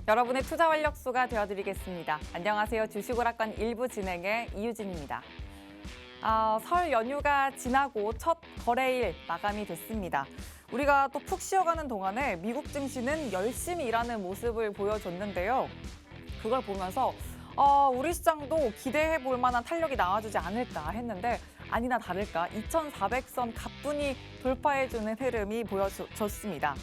여러분의 투자 활력소가 되어드리겠습니다. 안녕하세요. 주식오락관 1부 진행의 이유진입니다. 설 연휴가 지나고 첫 거래일 마감이 됐습니다. 우리가 또 푹 쉬어가는 동안에 미국 증시는 열심히 일하는 모습을 보여줬는데요. 그걸 보면서 우리 시장도 기대해 볼 만한 탄력이 나와주지 않을까 했는데 아니나 다를까 2,400선 가뿐히 돌파해주는 흐름이 보여졌습니다.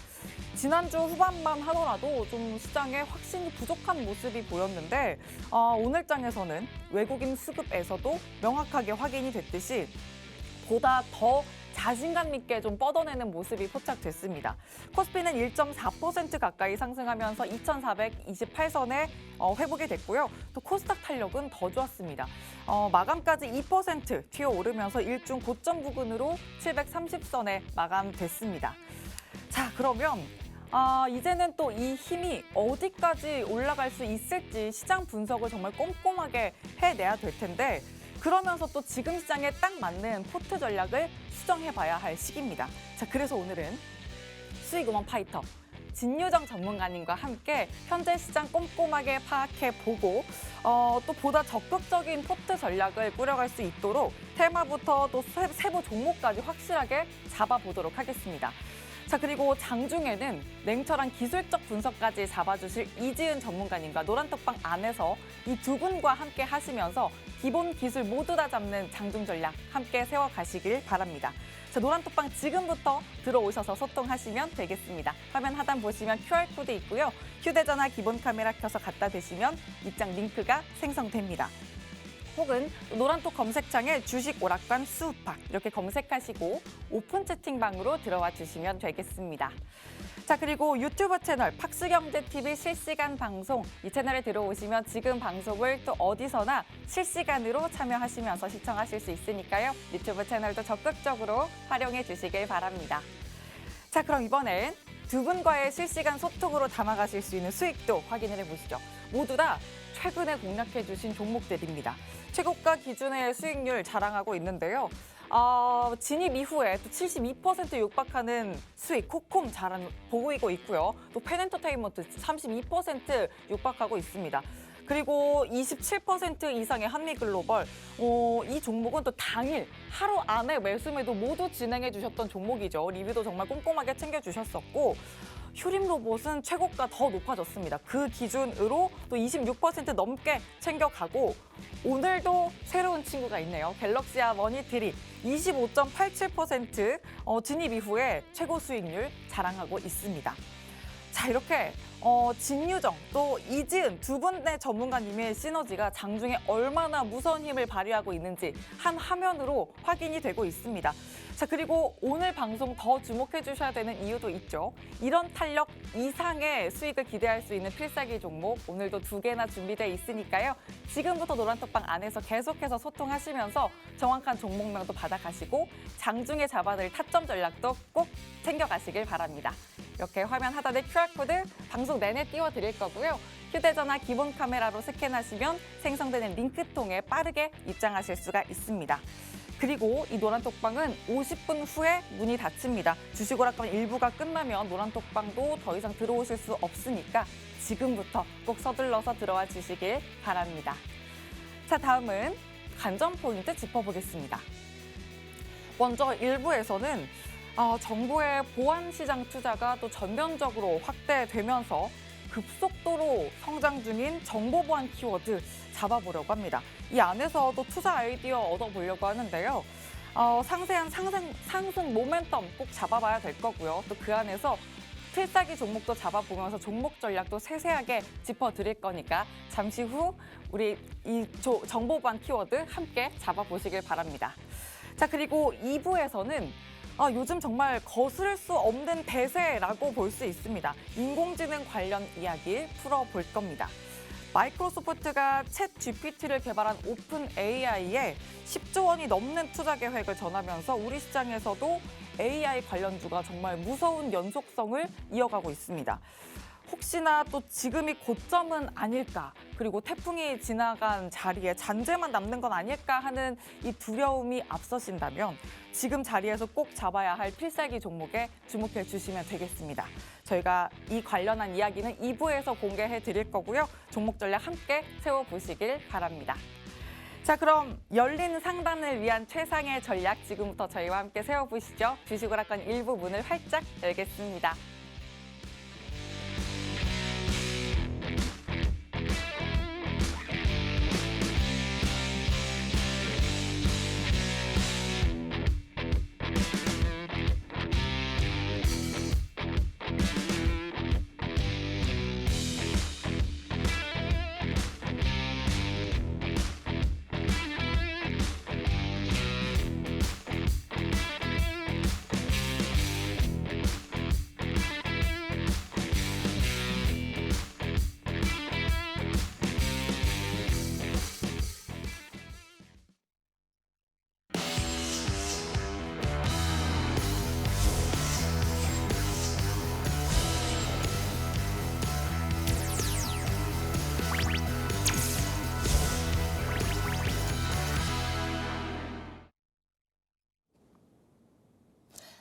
지난주 후반만 하더라도 좀 시장에 확신이 부족한 모습이 보였는데 오늘장에서는 외국인 수급에서도 명확하게 확인이 됐듯이 보다 더 자신감 있게 좀 뻗어내는 모습이 포착됐습니다. 코스피는 1.4% 가까이 상승하면서 2,428선에 회복이 됐고요. 또 코스닥 탄력은 더 좋았습니다. 마감까지 2% 튀어오르면서 일중 고점 부근으로 730선에 마감됐습니다. 자, 그러면 이제는 또 이 힘이 어디까지 올라갈 수 있을지 시장 분석을 정말 꼼꼼하게 해내야 될 텐데 그러면서 또 지금 시장에 딱 맞는 포트 전략을 수정해봐야 할 시기입니다. 자, 그래서 오늘은 수익음원 파이터 진유정 전문가님과 함께 현재 시장 꼼꼼하게 파악해보고 또 보다 적극적인 포트 전략을 꾸려갈 수 있도록 테마부터 또 세부 종목까지 확실하게 잡아보도록 하겠습니다. 자, 그리고 장중에는 냉철한 기술적 분석까지 잡아주실 이지은 전문가님과 노란톡방 안에서 이 두 분과 함께 하시면서 기본 기술 모두 다 잡는 장중 전략 함께 세워가시길 바랍니다. 자, 노란톡방 지금부터 들어오셔서 소통하시면 되겠습니다. 화면 하단 보시면 QR코드 있고요. 휴대전화 기본 카메라 켜서 갖다 대시면 입장 링크가 생성됩니다. 혹은 노란톡 검색창에 주식 오락관 수우파 이렇게 검색하시고 오픈 채팅방으로 들어와 주시면 되겠습니다. 자, 그리고 유튜브 채널 팍스경제TV 실시간 방송 이 채널에 들어오시면 지금 방송을 또 어디서나 실시간으로 참여하시면서 시청하실 수 있으니까요. 유튜브 채널도 적극적으로 활용해 주시길 바랍니다. 자, 그럼 이번엔 두 분과의 실시간 소통으로 담아가실 수 있는 수익도 확인을 해보시죠. 모두 다 최근에 공략해 주신 종목들입니다. 최고가 기준의 수익률 자랑하고 있는데요. 진입 이후에 또 72% 육박하는 수익, 코콤 보이고 있고요. 또 펜엔터테인먼트 32% 육박하고 있습니다. 그리고 27% 이상의 한미글로벌, 이 종목은 또 당일 하루 안에 매수매도 모두 진행해 주셨던 종목이죠. 리뷰도 정말 꼼꼼하게 챙겨주셨었고 휴림로봇은 최고가 더 높아졌습니다. 그 기준으로 또 26% 넘게 챙겨가고 오늘도 새로운 친구가 있네요. 갤럭시아 머니트리 25.87% 진입 이후에 최고 수익률 자랑하고 있습니다. 자, 이렇게 진유정 또 이지은 두 분의 전문가님의 시너지가 장중에 얼마나 무서운 힘을 발휘하고 있는지 한 화면으로 확인이 되고 있습니다. 자, 그리고 오늘 방송 더 주목해 주셔야 되는 이유도 있죠. 이런 탄력 이상의 수익을 기대할 수 있는 필살기 종목 오늘도 2개나 준비되어 있으니까요. 지금부터 노란톡방 안에서 계속해서 소통하시면서 정확한 종목명도 받아가시고 장중에 잡아낼 타점 전략도 꼭 챙겨가시길 바랍니다. 이렇게 화면 하단에 QR코드 방송 내내 띄워드릴 거고요. 휴대전화 기본 카메라로 스캔하시면 생성되는 링크 통해 빠르게 입장하실 수가 있습니다. 그리고 이 노란톡방은 50분 후에 문이 닫힙니다. 주식오락관 1부가 끝나면 노란톡방도 더 이상 들어오실 수 없으니까 지금부터 꼭 서둘러서 들어와 주시길 바랍니다. 자, 다음은 관전 포인트 짚어보겠습니다. 먼저 1부에서는 정부의 보안시장 투자가 또 전면적으로 확대되면서 급속도로 성장 중인 정보보안 키워드 잡아보려고 합니다. 이 안에서도 투자 아이디어 얻어보려고 하는데요. 상세한 상승 모멘텀 꼭 잡아봐야 될 거고요. 또 그 안에서 필살기 종목도 잡아보면서 종목 전략도 세세하게 짚어드릴 거니까 잠시 후 우리 이 정보보안 키워드 함께 잡아보시길 바랍니다. 자, 그리고 2부에서는 요즘 정말 거스를 수 없는 대세라고 볼 수 있습니다. 인공지능 관련 이야기 풀어볼 겁니다. 마이크로소프트가 챗 GPT를 개발한 오픈 AI에 10조 원이 넘는 투자 계획을 전하면서 우리 시장에서도 AI 관련주가 정말 무서운 연속성을 이어가고 있습니다. 혹시나 또 지금이 고점은 아닐까, 그리고 태풍이 지나간 자리에 잔재만 남는 건 아닐까 하는 이 두려움이 앞서신다면 지금 자리에서 꼭 잡아야 할 필살기 종목에 주목해 주시면 되겠습니다. 저희가 이 관련한 이야기는 2부에서 공개해 드릴 거고요. 종목 전략 함께 세워보시길 바랍니다. 자, 그럼 열린 상단을 위한 최상의 전략 지금부터 저희와 함께 세워보시죠. 주식오락관 1부 문을 활짝 열겠습니다.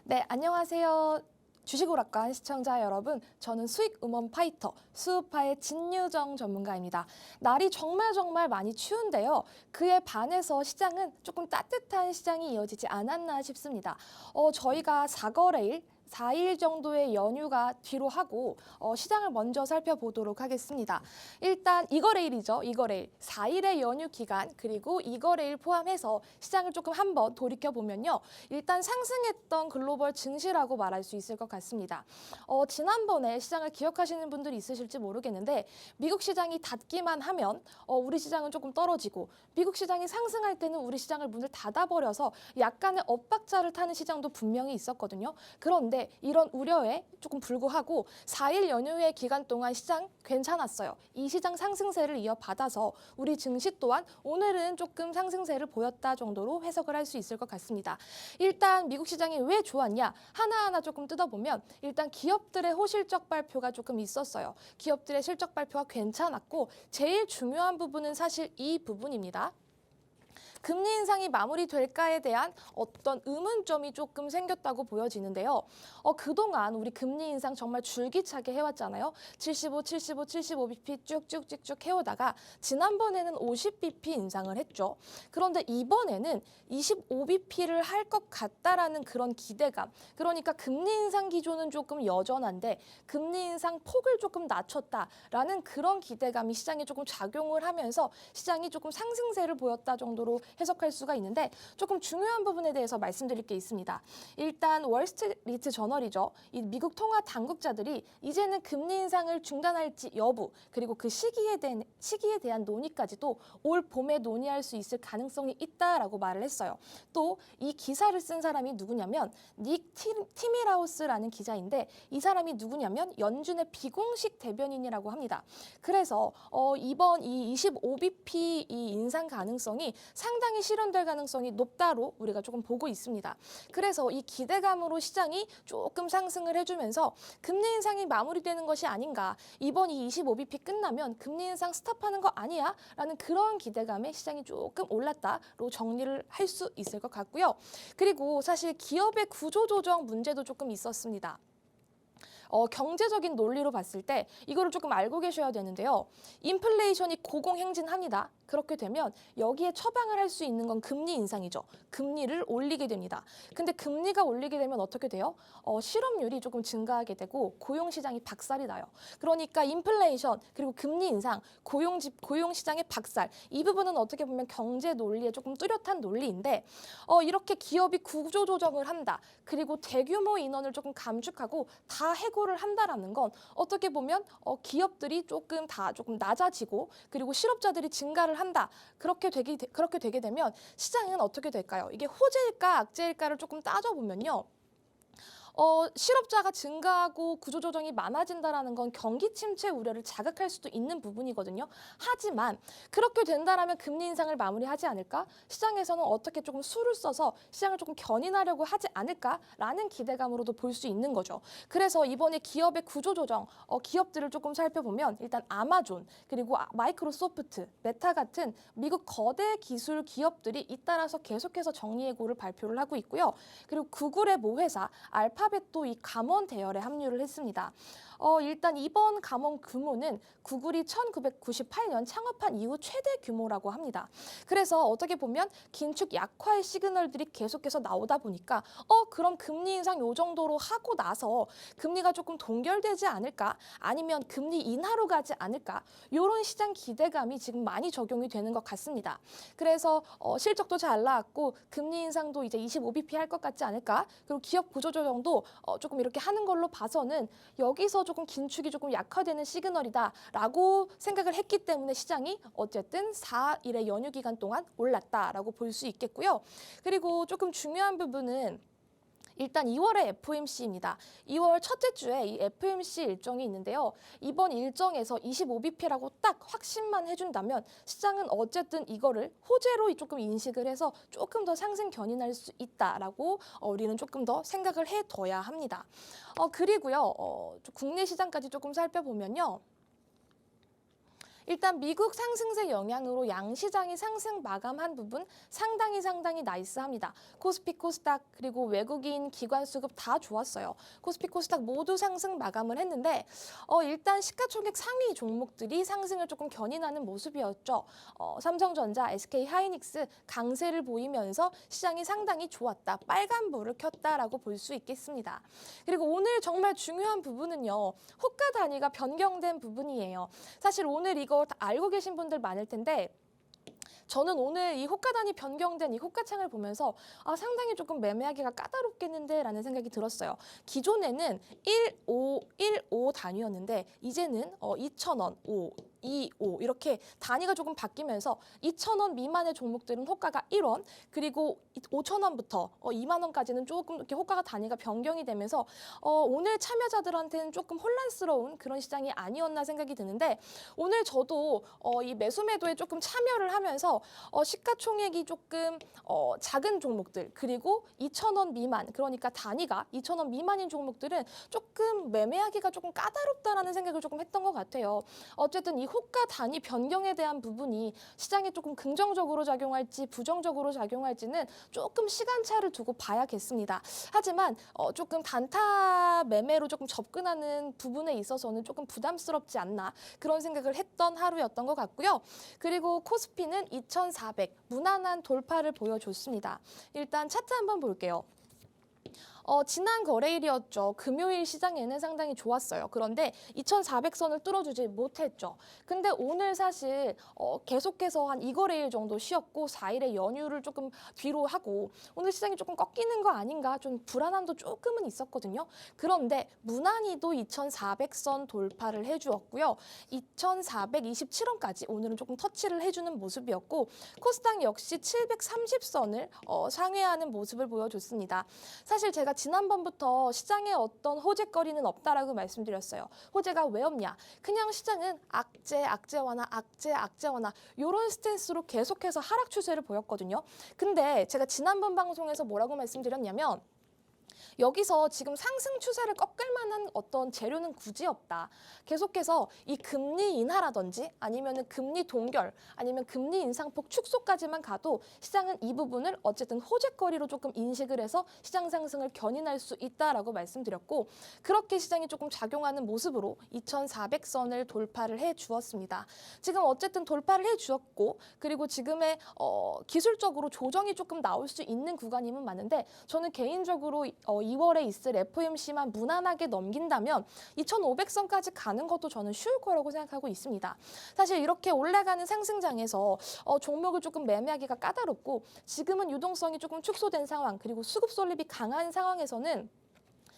네, 안녕하세요. 주식오락관 시청자 여러분, 저는 수익 음원 파이터, 수우파의 진유정 전문가입니다. 날이 정말 많이 추운데요. 그에 반해서 시장은 조금 따뜻한 시장이 이어지지 않았나 싶습니다. 저희가 4일 정도의 연휴가 뒤로 하고 시장을 먼저 살펴보도록 하겠습니다. 일단 이거래일이죠. 이거래일. 4일의 연휴 기간 그리고 이거래일 포함해서 시장을 조금 한번 돌이켜보면요. 일단 상승했던 글로벌 증시라고 말할 수 있을 것 같습니다. 지난번에 시장을 기억하시는 분들이 있으실지 모르겠는데 미국 시장이 닫기만 하면 우리 시장은 조금 떨어지고 미국 시장이 상승할 때는 우리 시장을 문을 닫아버려서 약간의 엇박자를 타는 시장도 분명히 있었거든요. 그런데 이런 우려에 조금 불구하고 4일 연휴의 기간 동안 시장 괜찮았어요. 이 시장 상승세를 이어받아서 우리 증시 또한 오늘은 조금 상승세를 보였다 정도로 해석을 할 수 있을 것 같습니다. 일단 미국 시장이 왜 좋았냐? 하나하나 조금 뜯어보면 일단 기업들의 호실적 발표가 조금 있었어요. 기업들의 실적 발표가 괜찮았고 제일 중요한 부분은 사실 이 부분입니다. 금리 인상이 마무리될까에 대한 어떤 의문점이 조금 생겼다고 보여지는데요. 그동안 우리 금리 인상 정말 줄기차게 해왔잖아요. 75, 75bp 쭉쭉쭉쭉 해오다가 지난번에는 50bp 인상을 했죠. 그런데 이번에는 25bp를 할 것 같다라는 그런 기대감. 그러니까 금리 인상 기조는 조금 여전한데 금리 인상 폭을 조금 낮췄다라는 그런 기대감이 시장에 조금 작용을 하면서 시장이 조금 상승세를 보였다 정도로 해석할 수가 있는데 조금 중요한 부분에 대해서 말씀드릴 게 있습니다. 일단 월스트리트 저널이죠. 이 미국 통화 당국자들이 이제는 금리 인상을 중단할지 여부 그리고 그 시기에 대한 논의까지도 올 봄에 논의할 수 있을 가능성이 있다라고 말을 했어요. 또 이 기사를 쓴 사람이 누구냐면 닉 티밀하우스라는 기자인데 이 사람이 누구냐면 연준의 비공식 대변인이라고 합니다. 그래서 이번 이 25bp 이 인상 가능성이 상당히 실현될 가능성이 높다로 우리가 조금 보고 있습니다. 그래서 이 기대감으로 시장이 조금 상승을 해주면서 금리 인상이 마무리되는 것이 아닌가. 이번 이 25bp 끝나면 금리 인상 스탑하는 거 아니야? 라는 그런 기대감에 시장이 조금 올랐다로 정리를 할 수 있을 것 같고요. 그리고 사실 기업의 구조조정 문제도 조금 있었습니다. 경제적인 논리로 봤을 때 이거를 조금 알고 계셔야 되는데요. 인플레이션이 고공행진합니다. 그렇게 되면 여기에 처방을 할 수 있는 건 금리 인상이죠. 금리를 올리게 됩니다. 근데 금리가 올리게 되면 어떻게 돼요? 실업률이 조금 증가하게 되고 고용시장이 박살이 나요. 그러니까 인플레이션 그리고 금리 인상, 고용시장의 박살 이 부분은 어떻게 보면 경제 논리에 조금 뚜렷한 논리인데 이렇게 기업이 구조조정을 한다. 그리고 대규모 인원을 조금 감축하고 다 해고를 한다라는 건 어떻게 보면 기업들이 조금 낮아지고 그리고 실업자들이 증가를 한다. 그렇게 되게 되면 시장은 어떻게 될까요? 이게 호재일까 악재일까를 조금 따져보면요. 실업자가 증가하고 구조조정이 많아진다라는 건 경기 침체 우려를 자극할 수도 있는 부분이거든요. 하지만 그렇게 된다라면 금리 인상을 마무리하지 않을까? 시장에서는 어떻게 조금 수를 써서 시장을 조금 견인하려고 하지 않을까라는 기대감으로도 볼 수 있는 거죠. 그래서 이번에 기업의 구조조정, 기업들을 조금 살펴보면 일단 아마존, 그리고 마이크로소프트, 메타 같은 미국 거대 기술 기업들이 잇따라서 계속해서 정리해고를 발표를 하고 있고요. 그리고 구글의 모회사 알파벳도 이 감원 대열에 합류를 했습니다. 일단 이번 감원 규모는 구글이 1998년 창업한 이후 최대 규모라고 합니다. 그래서 어떻게 보면 긴축 약화의 시그널들이 계속해서 나오다 보니까 그럼 금리 인상 요 정도로 하고 나서 금리가 조금 동결되지 않을까? 아니면 금리 인하로 가지 않을까? 이런 시장 기대감이 지금 많이 적용이 되는 것 같습니다. 그래서 실적도 잘 나왔고 금리 인상도 이제 25bp 할 것 같지 않을까? 그리고 기업 구조조정도 조금 이렇게 하는 걸로 봐서는 여기서 조금 긴축이 조금 약화되는 시그널이다라고 생각을 했기 때문에 시장이 어쨌든 4일의 연휴 기간 동안 올랐다라고 볼 수 있겠고요. 그리고 조금 중요한 부분은 일단 2월의 FOMC입니다. 2월 첫째 주에 이 FOMC 일정이 있는데요. 이번 일정에서 25bp라고 딱 확신만 해준다면 시장은 어쨌든 이거를 호재로 조금 인식을 해서 조금 더 상승 견인할 수 있다라고 우리는 조금 더 생각을 해둬야 합니다. 그리고요, 국내 시장까지 조금 살펴보면요. 일단 미국 상승세 영향으로 양시장이 상승 마감한 부분 상당히 나이스합니다. 코스피, 코스닥 그리고 외국인 기관 수급 다 좋았어요. 코스피, 코스닥 모두 상승 마감을 했는데 일단 시가총액 상위 종목들이 상승을 조금 견인하는 모습이었죠. 삼성전자, SK하이닉스 강세를 보이면서 시장이 상당히 좋았다. 빨간불을 켰다라고 볼 수 있겠습니다. 그리고 오늘 정말 중요한 부분은요. 호가 단위가 변경된 부분이에요. 사실 오늘 이거 다 알고 계신 분들 많을 텐데 저는 오늘 이 호가 단위 변경된 이 호가창을 보면서 상당히 조금 매매하기가 까다롭겠는데 라는 생각이 들었어요. 기존에는 15 단위였는데 이제는 2,000원, 5, 2, 5 이렇게 단위가 조금 바뀌면서 2,000원 미만의 종목들은 호가가 1원 그리고 5,000원부터 2만 원까지는 조금 이렇게 호가가 단위가 변경이 되면서 오늘 참여자들한테는 조금 혼란스러운 그런 시장이 아니었나 생각이 드는데 오늘 저도 이 매수 매도에 조금 참여를 하면서 시가총액이 조금 작은 종목들 그리고 2,000원 미만 그러니까 단위가 2,000원 미만인 종목들은 조금 매매하기가 조금 까다롭다라는 생각을 조금 했던 것 같아요. 어쨌든 이 호가 단위 변경에 대한 부분이 시장에 조금 긍정적으로 작용할지 부정적으로 작용할지는 조금 시간차를 두고 봐야겠습니다. 하지만 조금 단타 매매로 조금 접근하는 부분에 있어서는 조금 부담스럽지 않나 그런 생각을 했던 하루였던 것 같고요. 그리고 코스피는 2,400 무난한 돌파를 보여줬습니다. 일단 차트 한번 볼게요. 지난 거래일이었죠. 금요일 시장에는 상당히 좋았어요. 그런데 2,400선을 뚫어주지 못했죠. 근데 오늘 사실 계속해서 한 2거래일 정도 쉬었고 4일의 연휴를 조금 뒤로 하고 오늘 시장이 조금 꺾이는 거 아닌가 좀 불안함도 조금은 있었거든요. 그런데 무난히도 2,400선 돌파를 해주었고요. 2,427원까지 오늘은 조금 터치를 해주는 모습이었고 코스닥 역시 730선을 상회하는 모습을 보여줬습니다. 사실 제가 지난번부터 시장에 어떤 호재거리는 없다라고 말씀드렸어요. 호재가 왜 없냐? 그냥 시장은 악재 완화, 악재 완화 이런 스탠스로 계속해서 하락 추세를 보였거든요. 근데 제가 지난번 방송에서 뭐라고 말씀드렸냐면 여기서 지금 상승 추세를 꺾을 만한 어떤 재료는 굳이 없다. 계속해서 이 금리 인하라든지 아니면 금리 동결 아니면 금리 인상폭 축소까지만 가도 시장은 이 부분을 어쨌든 호재거리로 조금 인식을 해서 시장 상승을 견인할 수 있다라고 말씀드렸고 그렇게 시장이 조금 작용하는 모습으로 2,400선을 돌파를 해 주었습니다. 지금 어쨌든 돌파를 해 주었고 그리고 지금의 기술적으로 조정이 조금 나올 수 있는 구간임은 맞는데 저는 개인적으로 2월에 있을 FOMC만 무난하게 넘긴다면 2,500선까지 가는 것도 저는 쉬울 거라고 생각하고 있습니다. 사실 이렇게 올라가는 상승장에서 종목을 조금 매매하기가 까다롭고 지금은 유동성이 조금 축소된 상황 그리고 수급 솔립이 강한 상황에서는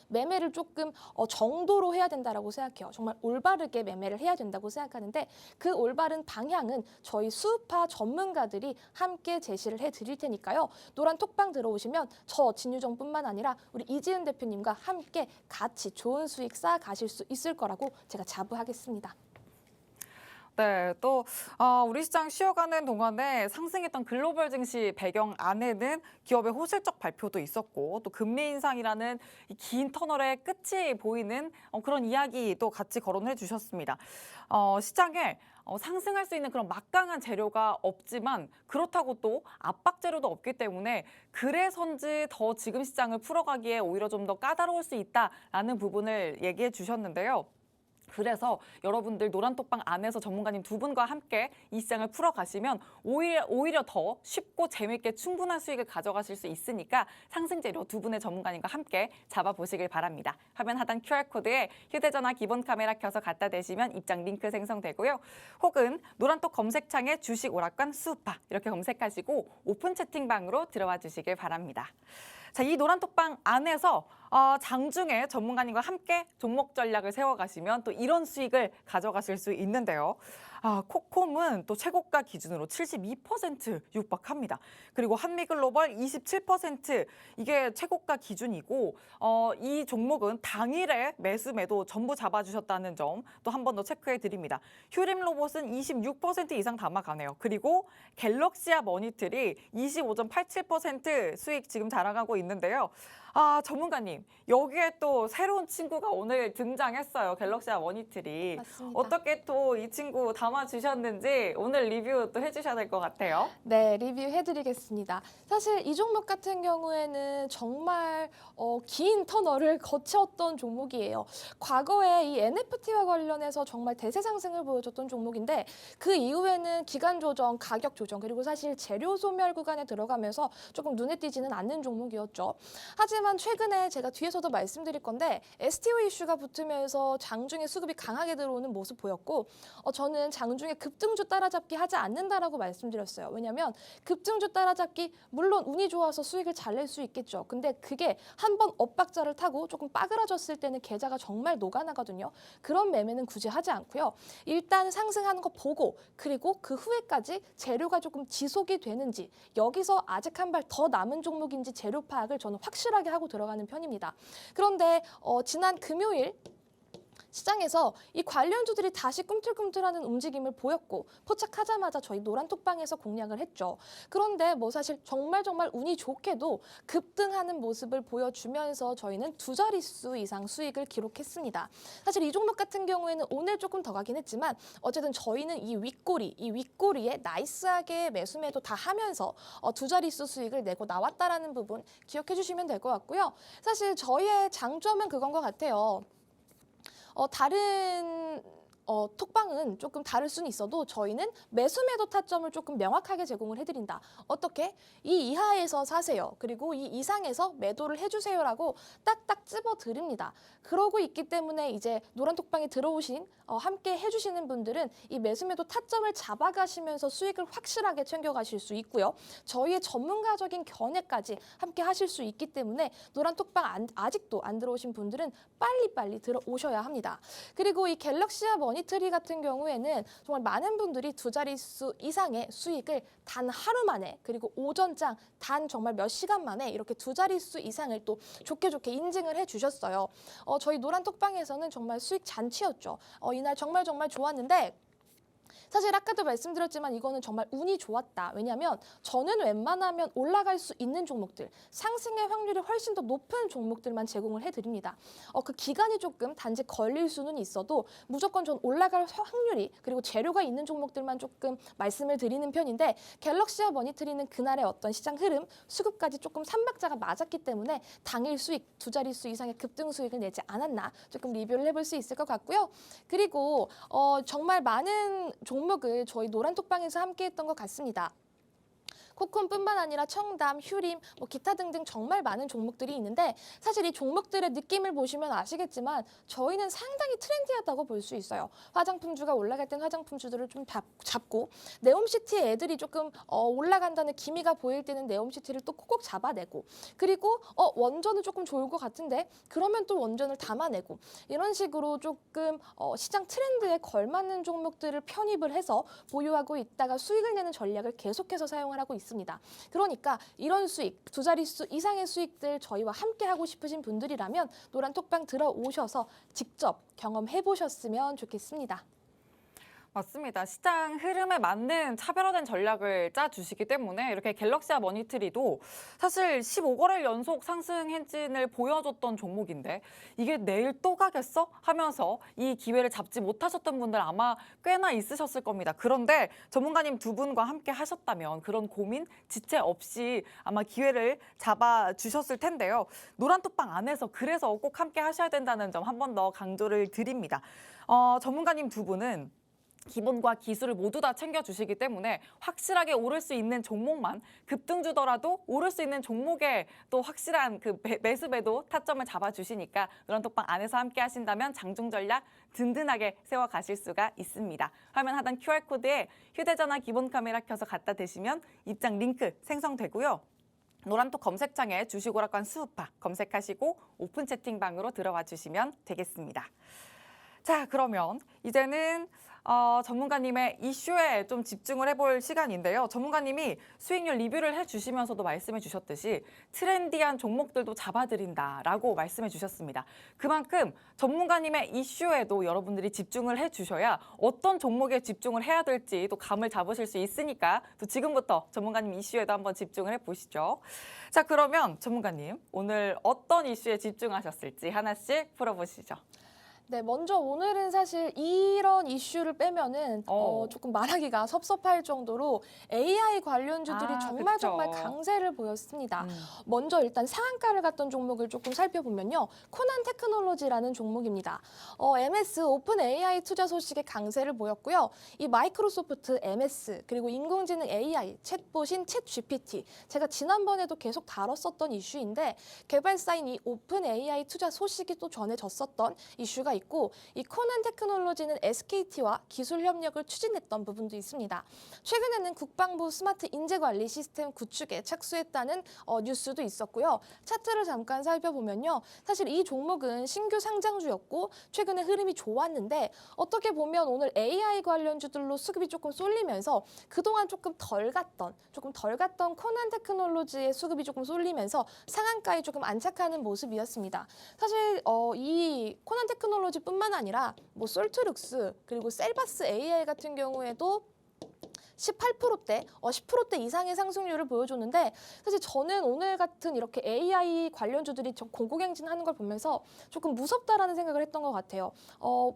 매매를 조금 정도로 해야 된다라고 생각해요. 정말 올바르게 매매를 해야 된다고 생각하는데 그 올바른 방향은 저희 수우파 전문가들이 함께 제시를 해드릴 테니까요. 노란 톡방 들어오시면 저 진유정뿐만 아니라 우리 이지은 대표님과 함께 같이 좋은 수익 쌓아 가실 수 있을 거라고 제가 자부하겠습니다. 네, 또 우리 시장 쉬어가는 동안에 상승했던 글로벌 증시 배경 안에는 기업의 호실적 발표도 있었고 또 금리 인상이라는 이 긴 터널의 끝이 보이는 그런 이야기도 같이 거론해 주셨습니다. 시장에 상승할 수 있는 그런 막강한 재료가 없지만 그렇다고 또 압박 재료도 없기 때문에 그래서인지 더 지금 시장을 풀어가기에 오히려 좀 더 까다로울 수 있다라는 부분을 얘기해 주셨는데요. 그래서 여러분들 노란톡방 안에서 전문가님 두 분과 함께 이 시장을 풀어가시면 오히려 더 쉽고 재미있게 충분한 수익을 가져가실 수 있으니까 상승재료 두 분의 전문가님과 함께 잡아보시길 바랍니다. 화면 하단 QR코드에 휴대전화 기본 카메라 켜서 갖다 대시면 입장 링크 생성되고요. 혹은 노란톡 검색창에 주식 오락관 수우파 이렇게 검색하시고 오픈 채팅방으로 들어와 주시길 바랍니다. 자, 이 노란톡방 안에서 장중에 전문가님과 함께 종목 전략을 세워가시면 또 이런 수익을 가져가실 수 있는데요. 코콤은 또 최고가 기준으로 72% 육박합니다. 그리고 한미글로벌 27% 이게 최고가 기준이고 이 종목은 당일에 매수 매도 전부 잡아주셨다는 점 또 한 번 더 체크해 드립니다. 휴림로봇은 26% 이상 담아가네요. 그리고 갤럭시아 머니틀이 25.87% 수익 지금 자랑하고 있는데요. 전문가님, 여기에 또 새로운 친구가 오늘 등장했어요. 갤럭시아 머니틀이. 맞습니다. 어떻게 또 이 친구 담아주셨는지 오늘 리뷰 또 해주셔야 될 것 같아요. 네, 리뷰해드리겠습니다. 사실 이 종목 같은 경우에는 정말 긴 터널을 거쳤던 종목이에요. 과거에 이 NFT와 관련해서 정말 대세 상승을 보여줬던 종목인데 그 이후에는 기간 조정, 가격 조정, 그리고 사실 재료 소멸 구간에 들어가면서 조금 눈에 띄지는 않는 종목이었죠. 하지만 최근에 제가 뒤에서도 말씀드릴 건데 STO 이슈가 붙으면서 장중에 수급이 강하게 들어오는 모습 보였고 저는 장중에 급등주 따라잡기 하지 않는다라고 말씀드렸어요. 왜냐하면 급등주 따라잡기 물론 운이 좋아서 수익을 잘 낼 수 있겠죠. 근데 그게 한번 엇박자를 타고 조금 빠그라졌을 때는 계좌가 정말 녹아나거든요. 그런 매매는 굳이 하지 않고요. 일단 상승하는 거 보고 그리고 그 후에까지 재료가 조금 지속이 되는지 여기서 아직 한 발 더 남은 종목인지 재료 파악을 저는 확실하게 하고 들어가는 편입니다. 그런데 지난 금요일 시장에서 이 관련주들이 다시 꿈틀꿈틀하는 움직임을 보였고 포착하자마자 저희 노란톡방에서 공략을 했죠. 그런데 뭐 사실 정말 운이 좋게도 급등하는 모습을 보여주면서 저희는 두 자릿수 이상 수익을 기록했습니다. 사실 이 종목 같은 경우에는 오늘 조금 더 가긴 했지만 어쨌든 저희는 이 윗꼬리에 나이스하게 매수매도 다 하면서 두 자릿수 수익을 내고 나왔다라는 부분 기억해 주시면 될 것 같고요. 사실 저희의 장점은 그건 것 같아요. 다른 톡방은 조금 다를 수는 있어도 저희는 매수매도 타점을 조금 명확하게 제공을 해드린다. 어떻게? 이 이하에서 사세요. 그리고 이 이상에서 매도를 해주세요라고 딱딱 찝어드립니다. 그러고 있기 때문에 이제 노란톡방에 들어오신 함께 해주시는 분들은 이 매수매도 타점을 잡아가시면서 수익을 확실하게 챙겨가실 수 있고요. 저희의 전문가적인 견해까지 함께 하실 수 있기 때문에 노란톡방 아직도 안 들어오신 분들은 빨리빨리 들어오셔야 합니다. 그리고 이 갤럭시아 머니트리 같은 경우에는 정말 많은 분들이 두 자릿수 이상의 수익을 단 하루 만에 그리고 오전장 단 정말 몇 시간 만에 이렇게 두 자릿수 이상을 또 좋게 인증을 해주셨어요. 저희 노란톡방에서는 정말 수익 잔치였죠. 이날 정말 좋았는데 사실 아까도 말씀드렸지만 이거는 정말 운이 좋았다. 왜냐하면 저는 웬만하면 올라갈 수 있는 종목들, 상승의 확률이 훨씬 더 높은 종목들만 제공을 해드립니다. 그 기간이 조금 단지 걸릴 수는 있어도 무조건 전 올라갈 확률이 그리고 재료가 있는 종목들만 조금 말씀을 드리는 편인데 갤럭시와 머니트리는 그날의 어떤 시장 흐름, 수급까지 조금 삼박자가 맞았기 때문에 당일 수익, 두 자릿수 이상의 급등 수익을 내지 않았나 조금 리뷰를 해볼 수 있을 것 같고요. 그리고 정말 많은 종목을 저희 노란톡방에서 함께했던 것 같습니다. 코콘뿐만 아니라 청담, 휴림, 뭐 기타 등등 정말 많은 종목들이 있는데 사실 이 종목들의 느낌을 보시면 아시겠지만 저희는 상당히 트렌디하다고 볼 수 있어요. 화장품주가 올라갈 땐 화장품주들을 좀 잡고 네옴시티의 애들이 조금 올라간다는 기미가 보일 때는 네옴시티를 또 콕콕 잡아내고 그리고 원전은 조금 좋을 것 같은데 그러면 또 원전을 담아내고 이런 식으로 조금 시장 트렌드에 걸맞는 종목들을 편입을 해서 보유하고 있다가 수익을 내는 전략을 계속해서 사용을 하고 있습니다. 그러니까 이런 수익, 두 자릿수 이상의 수익들 저희와 함께 하고 싶으신 분들이라면 노란톡방 들어오셔서 직접 경험해 보셨으면 좋겠습니다. 맞습니다. 시장 흐름에 맞는 차별화된 전략을 짜주시기 때문에 이렇게 갤럭시와 머니트리도 사실 15거래일 연속 상승 행진을 보여줬던 종목인데 이게 내일 또 가겠어? 하면서 이 기회를 잡지 못하셨던 분들 아마 꽤나 있으셨을 겁니다. 그런데 전문가님 두 분과 함께 하셨다면 그런 고민, 지체 없이 아마 기회를 잡아주셨을 텐데요. 노란톡방 안에서 그래서 꼭 함께 하셔야 된다는 점 한 번 더 강조를 드립니다. 전문가님 두 분은 기본과 기술을 모두 다 챙겨주시기 때문에 확실하게 오를 수 있는 종목만 급등주더라도 오를 수 있는 종목에 또 확실한 그 매수매도 타점을 잡아주시니까 노란톡방 안에서 함께 하신다면 장중 전략 든든하게 세워가실 수가 있습니다. 화면 하단 QR코드에 휴대전화 기본 카메라 켜서 갖다 대시면 입장 링크 생성되고요. 노란톡 검색창에 주식오락관 수우파 검색하시고 오픈 채팅방으로 들어와 주시면 되겠습니다. 자, 그러면 이제는 전문가님의 이슈에 좀 집중을 해볼 시간인데요. 전문가님이 수익률 리뷰를 해주시면서도 말씀해 주셨듯이 트렌디한 종목들도 잡아드린다라고 말씀해 주셨습니다. 그만큼 전문가님의 이슈에도 여러분들이 집중을 해주셔야 어떤 종목에 집중을 해야 될지 또 감을 잡으실 수 있으니까 또 지금부터 전문가님 이슈에도 한번 집중을 해보시죠. 자, 그러면 전문가님 오늘 어떤 이슈에 집중하셨을지 하나씩 풀어보시죠. 네, 먼저 오늘은 사실 이런 이슈를 빼면은 조금 말하기가 섭섭할 정도로 AI 관련주들이 정말 그쵸. 정말 강세를 보였습니다. 먼저 일단 상한가를 갔던 종목을 조금 살펴보면요. 코난 테크놀로지라는 종목입니다. MS 오픈 AI 투자 소식에 강세를 보였고요. 이 마이크로소프트 MS 그리고 인공지능 AI 챗봇인 챗 GPT 제가 지난번에도 계속 다뤘었던 이슈인데 개발사인 이 오픈 AI 투자 소식이 또 전해졌었던 이슈가 있고 이 코난 테크놀로지는 SKT와 기술 협력을 추진했던 부분도 있습니다. 최근에는 국방부 스마트 인재 관리 시스템 구축에 착수했다는 뉴스도 있었고요. 차트를 잠깐 살펴보면요. 사실 이 종목은 신규 상장주였고 최근에 흐름이 좋았는데 어떻게 보면 오늘 AI 관련주들로 수급이 조금 쏠리면서 그동안 조금 덜 갔던 코난 테크놀로지의 수급이 조금 쏠리면서 상한가에 조금 안착하는 모습이었습니다. 사실 이 코난 테크놀로지뿐만 아니라 뭐 솔트룩스 그리고 셀바스 AI 같은 경우에도 18%대, 10%대 이상의 상승률을 보여줬는데 사실 저는 오늘 같은 이렇게 AI 관련주들이 공공행진하는 걸 보면서 조금 무섭다라는 생각을 했던 것 같아요.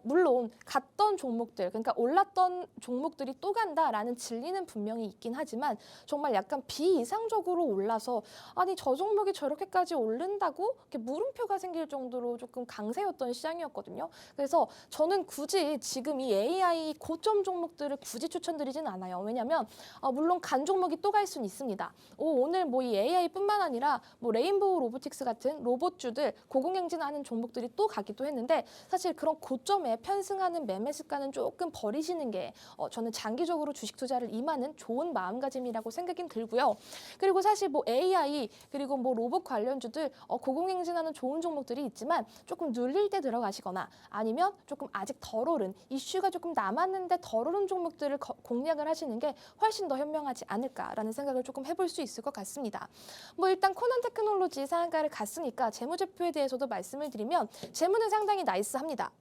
물론 갔던 종목들, 그러니까 올랐던 종목들이 또 간다라는 진리는 분명히 있긴 하지만 정말 약간 비이상적으로 올라서 아니 저 종목이 저렇게까지 오른다고 이렇게 물음표가 생길 정도로 조금 강세였던 시장이었거든요. 그래서 저는 굳이 지금 이 AI 고점 종목들을 굳이 추천드리진 않아요. 왜냐하면 물론 간 종목이 또 갈 수는 있습니다. 오늘 뭐 이 AI뿐만 아니라 뭐 레인보우 로보틱스 같은 로봇주들 고공행진하는 종목들이 또 가기도 했는데 사실 그런 고점에 편승하는 매매 습관은 조금 버리시는 게 저는 장기적으로 주식 투자를 임하는 좋은 마음가짐이라고 생각이 들고요. 그리고 사실 뭐 AI 그리고 뭐 로봇 관련주들 고공행진하는 좋은 종목들이 있지만 조금 눌릴 때 들어가시거나 아니면 조금 아직 덜 오른 이슈가 조금 남았는데 덜 오른 종목들을 공략을 하시는 게 훨씬 더 현명하지 않을까라는 생각을 조금 해볼 수 있을 것 같습니다. 뭐 일단 코난 테크놀로지 상한가를 갔으니까 재무제표에 대해서도 말씀을 드리면 재무는 상당히 나이스합니다.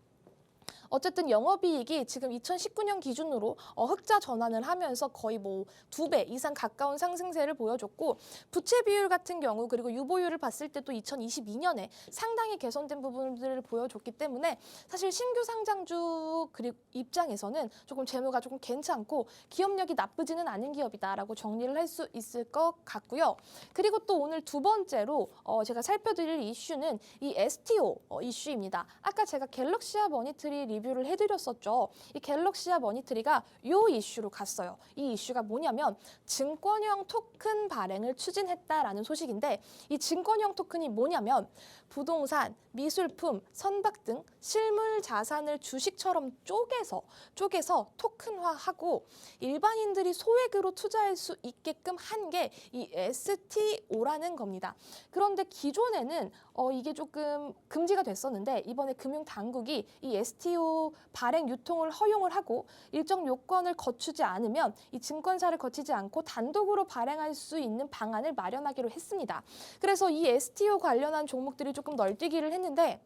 어쨌든 영업이익이 지금 2019년 기준으로 흑자 전환을 하면서 거의 뭐 2배 이상 가까운 상승세를 보여줬고 부채 비율 같은 경우 그리고 유보율을 봤을 때도 2022년에 상당히 개선된 부분들을 보여줬기 때문에 사실 신규 상장주 그리고 입장에서는 조금 재무가 조금 괜찮고 기업력이 나쁘지는 않은 기업이다라고 정리를 할 수 있을 것 같고요. 그리고 또 오늘 두 번째로 제가 살펴드릴 이슈는 이 STO 이슈입니다. 아까 제가 갤럭시와 머니트리 리뷰를 해드렸었죠. 이 갤럭시와 머니트리가 이 이슈로 갔어요. 이 이슈가 뭐냐면 증권형 토큰 발행을 추진했다라는 소식인데 이 증권형 토큰이 뭐냐면 부동산, 미술품, 선박 등 실물 자산을 주식처럼 쪼개서 토큰화하고 일반인들이 소액으로 투자할 수 있게끔 한 게 이 STO라는 겁니다. 그런데 기존에는 이게 조금 금지가 됐었는데 이번에 금융당국이 이 STO 발행 유통을 허용을 하고 일정 요건을 거치지 않으면 이 증권사를 거치지 않고 단독으로 발행할 수 있는 방안을 마련하기로 했습니다. 그래서 이 STO 관련한 종목들이 조금 널뛰기를 했는데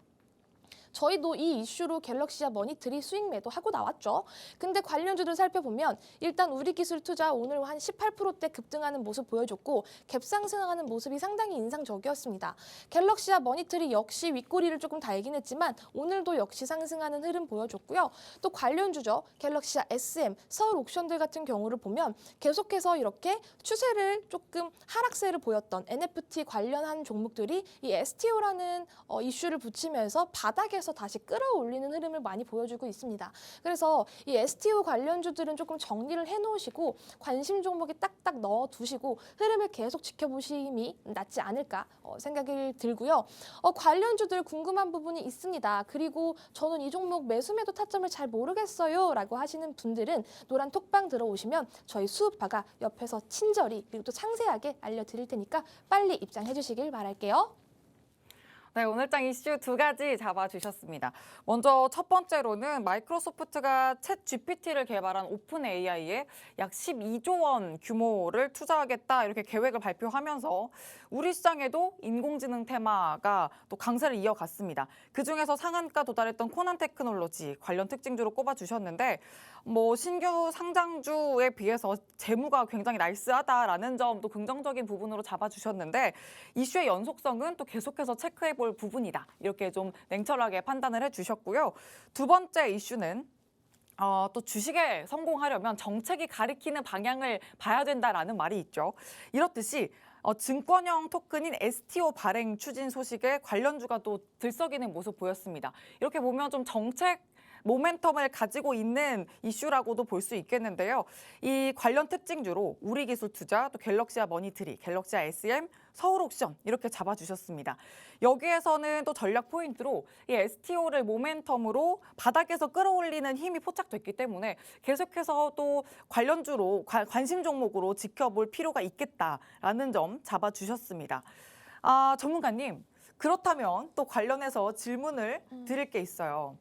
저희도 이 이슈로 갤럭시와 머니트리 수익 매도하고 나왔죠. 근데 관련주들 살펴보면 일단 우리기술투자 오늘 한 18%대 급등하는 모습 보여줬고 갭 상승하는 모습이 상당히 인상적이었습니다. 갤럭시와 머니트리 역시 윗꼬리를 조금 달긴 했지만 오늘도 역시 상승하는 흐름 보여줬고요. 또 관련주죠. 갤럭시와 SM, 서울 옥션들 같은 경우를 보면 계속해서 이렇게 추세를 조금 하락세를 보였던 NFT 관련한 종목들이 이 STO라는 이슈를 붙이면서 바닥에서 다시 끌어올리는 흐름을 많이 보여주고 있습니다. 그래서 이 STO 관련주들은 조금 정리를 해놓으시고 관심 종목에 딱딱 넣어두시고 흐름을 계속 지켜보심이 낫지 않을까 생각이 들고요. 관련주들 궁금한 부분이 있습니다. 그리고 저는 이 종목 매수 매도 타점을 잘 모르겠어요 라고 하시는 분들은 노란 톡방 들어오시면 저희 수우파가 옆에서 친절히 그리고 또 상세하게 알려드릴 테니까 빨리 입장해 주시길 바랄게요. 네, 오늘장 이슈 두 가지 잡아주셨습니다. 먼저 첫 번째로는 마이크로소프트가 챗 GPT를 개발한 오픈 AI에 약 12조 원 규모를 투자하겠다 이렇게 계획을 발표하면서 우리 시장에도 인공지능 테마가 또 강세를 이어갔습니다. 그중에서 상한가 도달했던 코난 테크놀로지 관련 특징주로 꼽아주셨는데 신규 상장주에 비해서 재무가 굉장히 나이스하다라는 점도 긍정적인 부분으로 잡아주셨는데 이슈의 연속성은 또 계속해서 체크해 볼 부분이다. 이렇게 좀 냉철하게 판단을 해주셨고요. 두 번째 이슈는 또 주식에 성공하려면 정책이 가리키는 방향을 봐야 된다라는 말이 있죠. 이렇듯이 증권형 토큰인 STO 발행 추진 소식에 관련주가 또 들썩이는 모습 보였습니다. 이렇게 보면 좀 정책 모멘텀을 가지고 있는 이슈라고도 볼 수 있겠는데요. 이 관련 특징주로 우리기술투자, 또 갤럭시와 머니트리, 갤럭시와 SM, 서울옥션 이렇게 잡아주셨습니다. 여기에서는 또 전략 포인트로 이 STO를 모멘텀으로 바닥에서 끌어올리는 힘이 포착됐기 때문에 계속해서 또 관련주로 관심 종목으로 지켜볼 필요가 있겠다라는 점 잡아주셨습니다. 전문가님, 그렇다면 또 관련해서 질문을 드릴 게 있어요.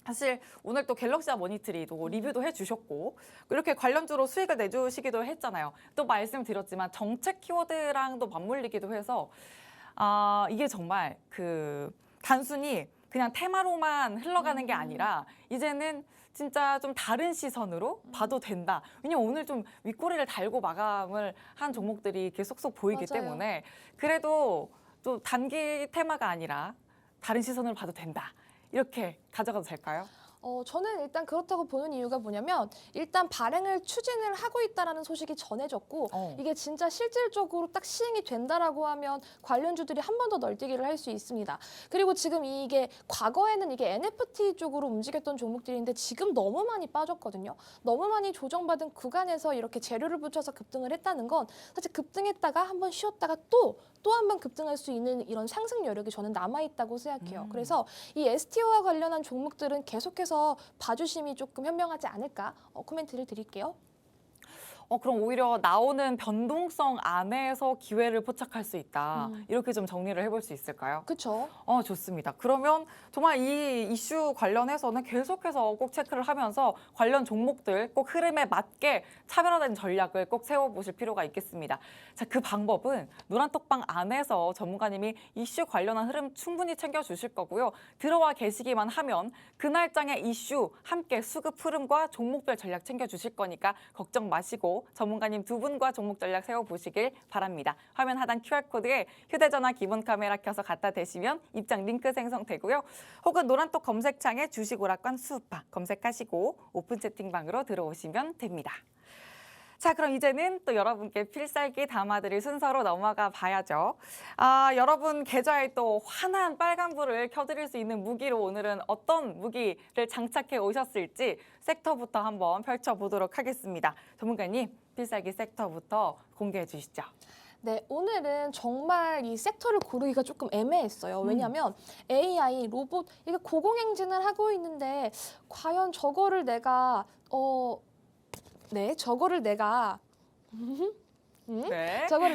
사실 오늘 또 갤럭시와 머니트리도 리뷰도 해주셨고 이렇게 관련주로 수익을 내주시기도 했잖아요. 또 말씀드렸지만 정책 키워드랑도 맞물리기도 해서 이게 정말 단순히 그냥 테마로만 흘러가는 게 아니라 이제는 진짜 좀 다른 시선으로 봐도 된다. 왜냐면 오늘 좀 윗꼬리를 달고 마감을 한 종목들이 이렇게 쏙쏙 보이기 맞아요. 때문에 그래도 또 단기 테마가 아니라 다른 시선으로 봐도 된다. 이렇게 가져가도 될까요? 저는 일단 그렇다고 보는 이유가 뭐냐면 일단 발행을 추진을 하고 있다라는 소식이 전해졌고 이게 진짜 실질적으로 딱 시행이 된다라고 하면 관련주들이 한 번 더 널뛰기를 할 수 있습니다. 그리고 지금 이게 과거에는 이게 NFT 쪽으로 움직였던 종목들인데 지금 너무 많이 빠졌거든요. 너무 많이 조정받은 구간에서 이렇게 재료를 붙여서 급등을 했다는 건 사실 급등했다가 한 번 쉬었다가 또 한 번 급등할 수 있는 이런 상승 여력이 저는 남아있다고 생각해요. 그래서 이 STO와 관련한 종목들은 계속해서 봐주심이 조금 현명하지 않을까 코멘트를 드릴게요. 그럼 오히려 나오는 변동성 안에서 기회를 포착할 수 있다. 이렇게 좀 정리를 해볼 수 있을까요? 그렇죠. 좋습니다. 그러면 정말 이 이슈 관련해서는 계속해서 꼭 체크를 하면서 관련 종목들 꼭 흐름에 맞게 차별화된 전략을 꼭 세워보실 필요가 있겠습니다. 자, 그 방법은 노란톡방 안에서 전문가님이 이슈 관련한 흐름 충분히 챙겨주실 거고요. 들어와 계시기만 하면 그날장의 이슈 함께 수급 흐름과 종목별 전략 챙겨주실 거니까 걱정 마시고 전문가님 두 분과 종목 전략 세워보시길 바랍니다. 화면 하단 QR코드에 휴대전화 기본 카메라 켜서 갖다 대시면 입장 링크 생성되고요. 혹은 노란톡 검색창에 주식오락관 수우파 검색하시고 오픈 채팅방으로 들어오시면 됩니다. 자, 그럼 이제는 또 여러분께 필살기 담아드릴 순서로 넘어가 봐야죠. 여러분 계좌에 또 환한 빨간불을 켜드릴 수 있는 무기로 오늘은 어떤 무기를 장착해 오셨을지 섹터부터 한번 펼쳐보도록 하겠습니다. 전문가님, 필살기 섹터부터 공개해 주시죠. 네, 오늘은 정말 이 섹터를 고르기가 조금 애매했어요. 왜냐하면 AI, 로봇, 이게 고공행진을 하고 있는데 과연 저거를 내가 네. 저거를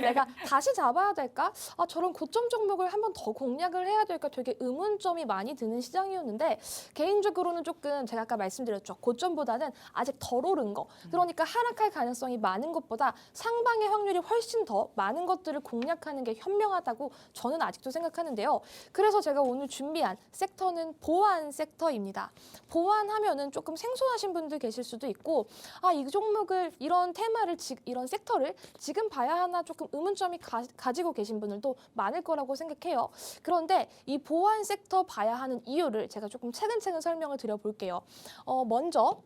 내가 다시 잡아야 될까? 저런 고점 종목을 한 번 더 공략을 해야 될까? 되게 의문점이 많이 드는 시장이었는데 개인적으로는 조금 제가 아까 말씀드렸죠. 고점보다는 아직 덜 오른 거. 그러니까 하락할 가능성이 많은 것보다 상방의 확률이 훨씬 더 많은 것들을 공략하는 게 현명하다고 저는 아직도 생각하는데요. 그래서 제가 오늘 준비한 섹터는 보안 섹터입니다. 보안하면은 조금 생소하신 분들 계실 수도 있고 이 종목을 이런 테마를 이런 섹터를 지금 봐야 하나 조금 의문점이 가지고 계신 분들도 많을 거라고 생각해요. 그런데 이 보안 섹터 봐야 하는 이유를 제가 조금 차근차근 설명을 드려볼게요. 먼저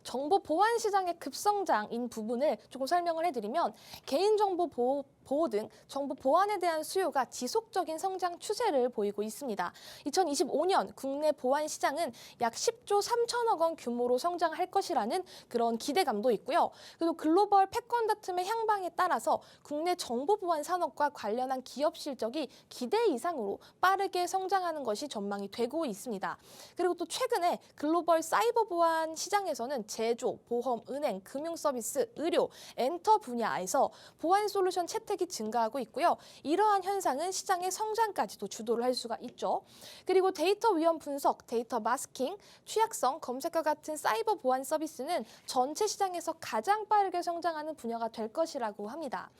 정보 보안 시장의 급성장인 부분을 조금 설명을 해드리면 개인정보 보호 등 정보 보안에 대한 수요가 지속적인 성장 추세를 보이고 있습니다. 2025년 국내 보안 시장은 약 10조 3천억 원 규모로 성장할 것이라는 그런 기대감도 있고요. 그리고 글로벌 패권 다툼의 향방에 따라서 국내 정보 보안 산업과 관련한 기업 실적이 기대 이상으로 빠르게 성장하는 것이 전망이 되고 있습니다. 그리고 또 최근에 글로벌 사이버 보안 시장에서는 제조, 보험, 은행, 금융 서비스, 의료, 엔터 분야에서 보안 솔루션 채택이 증가하고 있고요. 이러한 현상은 시장의 성장까지도 주도를 할 수가 있죠. 그리고 데이터 위험 분석, 데이터 마스킹, 취약성 검색과 같은 사이버 보안 서비스는 전체 시장에서 가장 빠르게 성장하는 분야가 될 것이라고 합니다.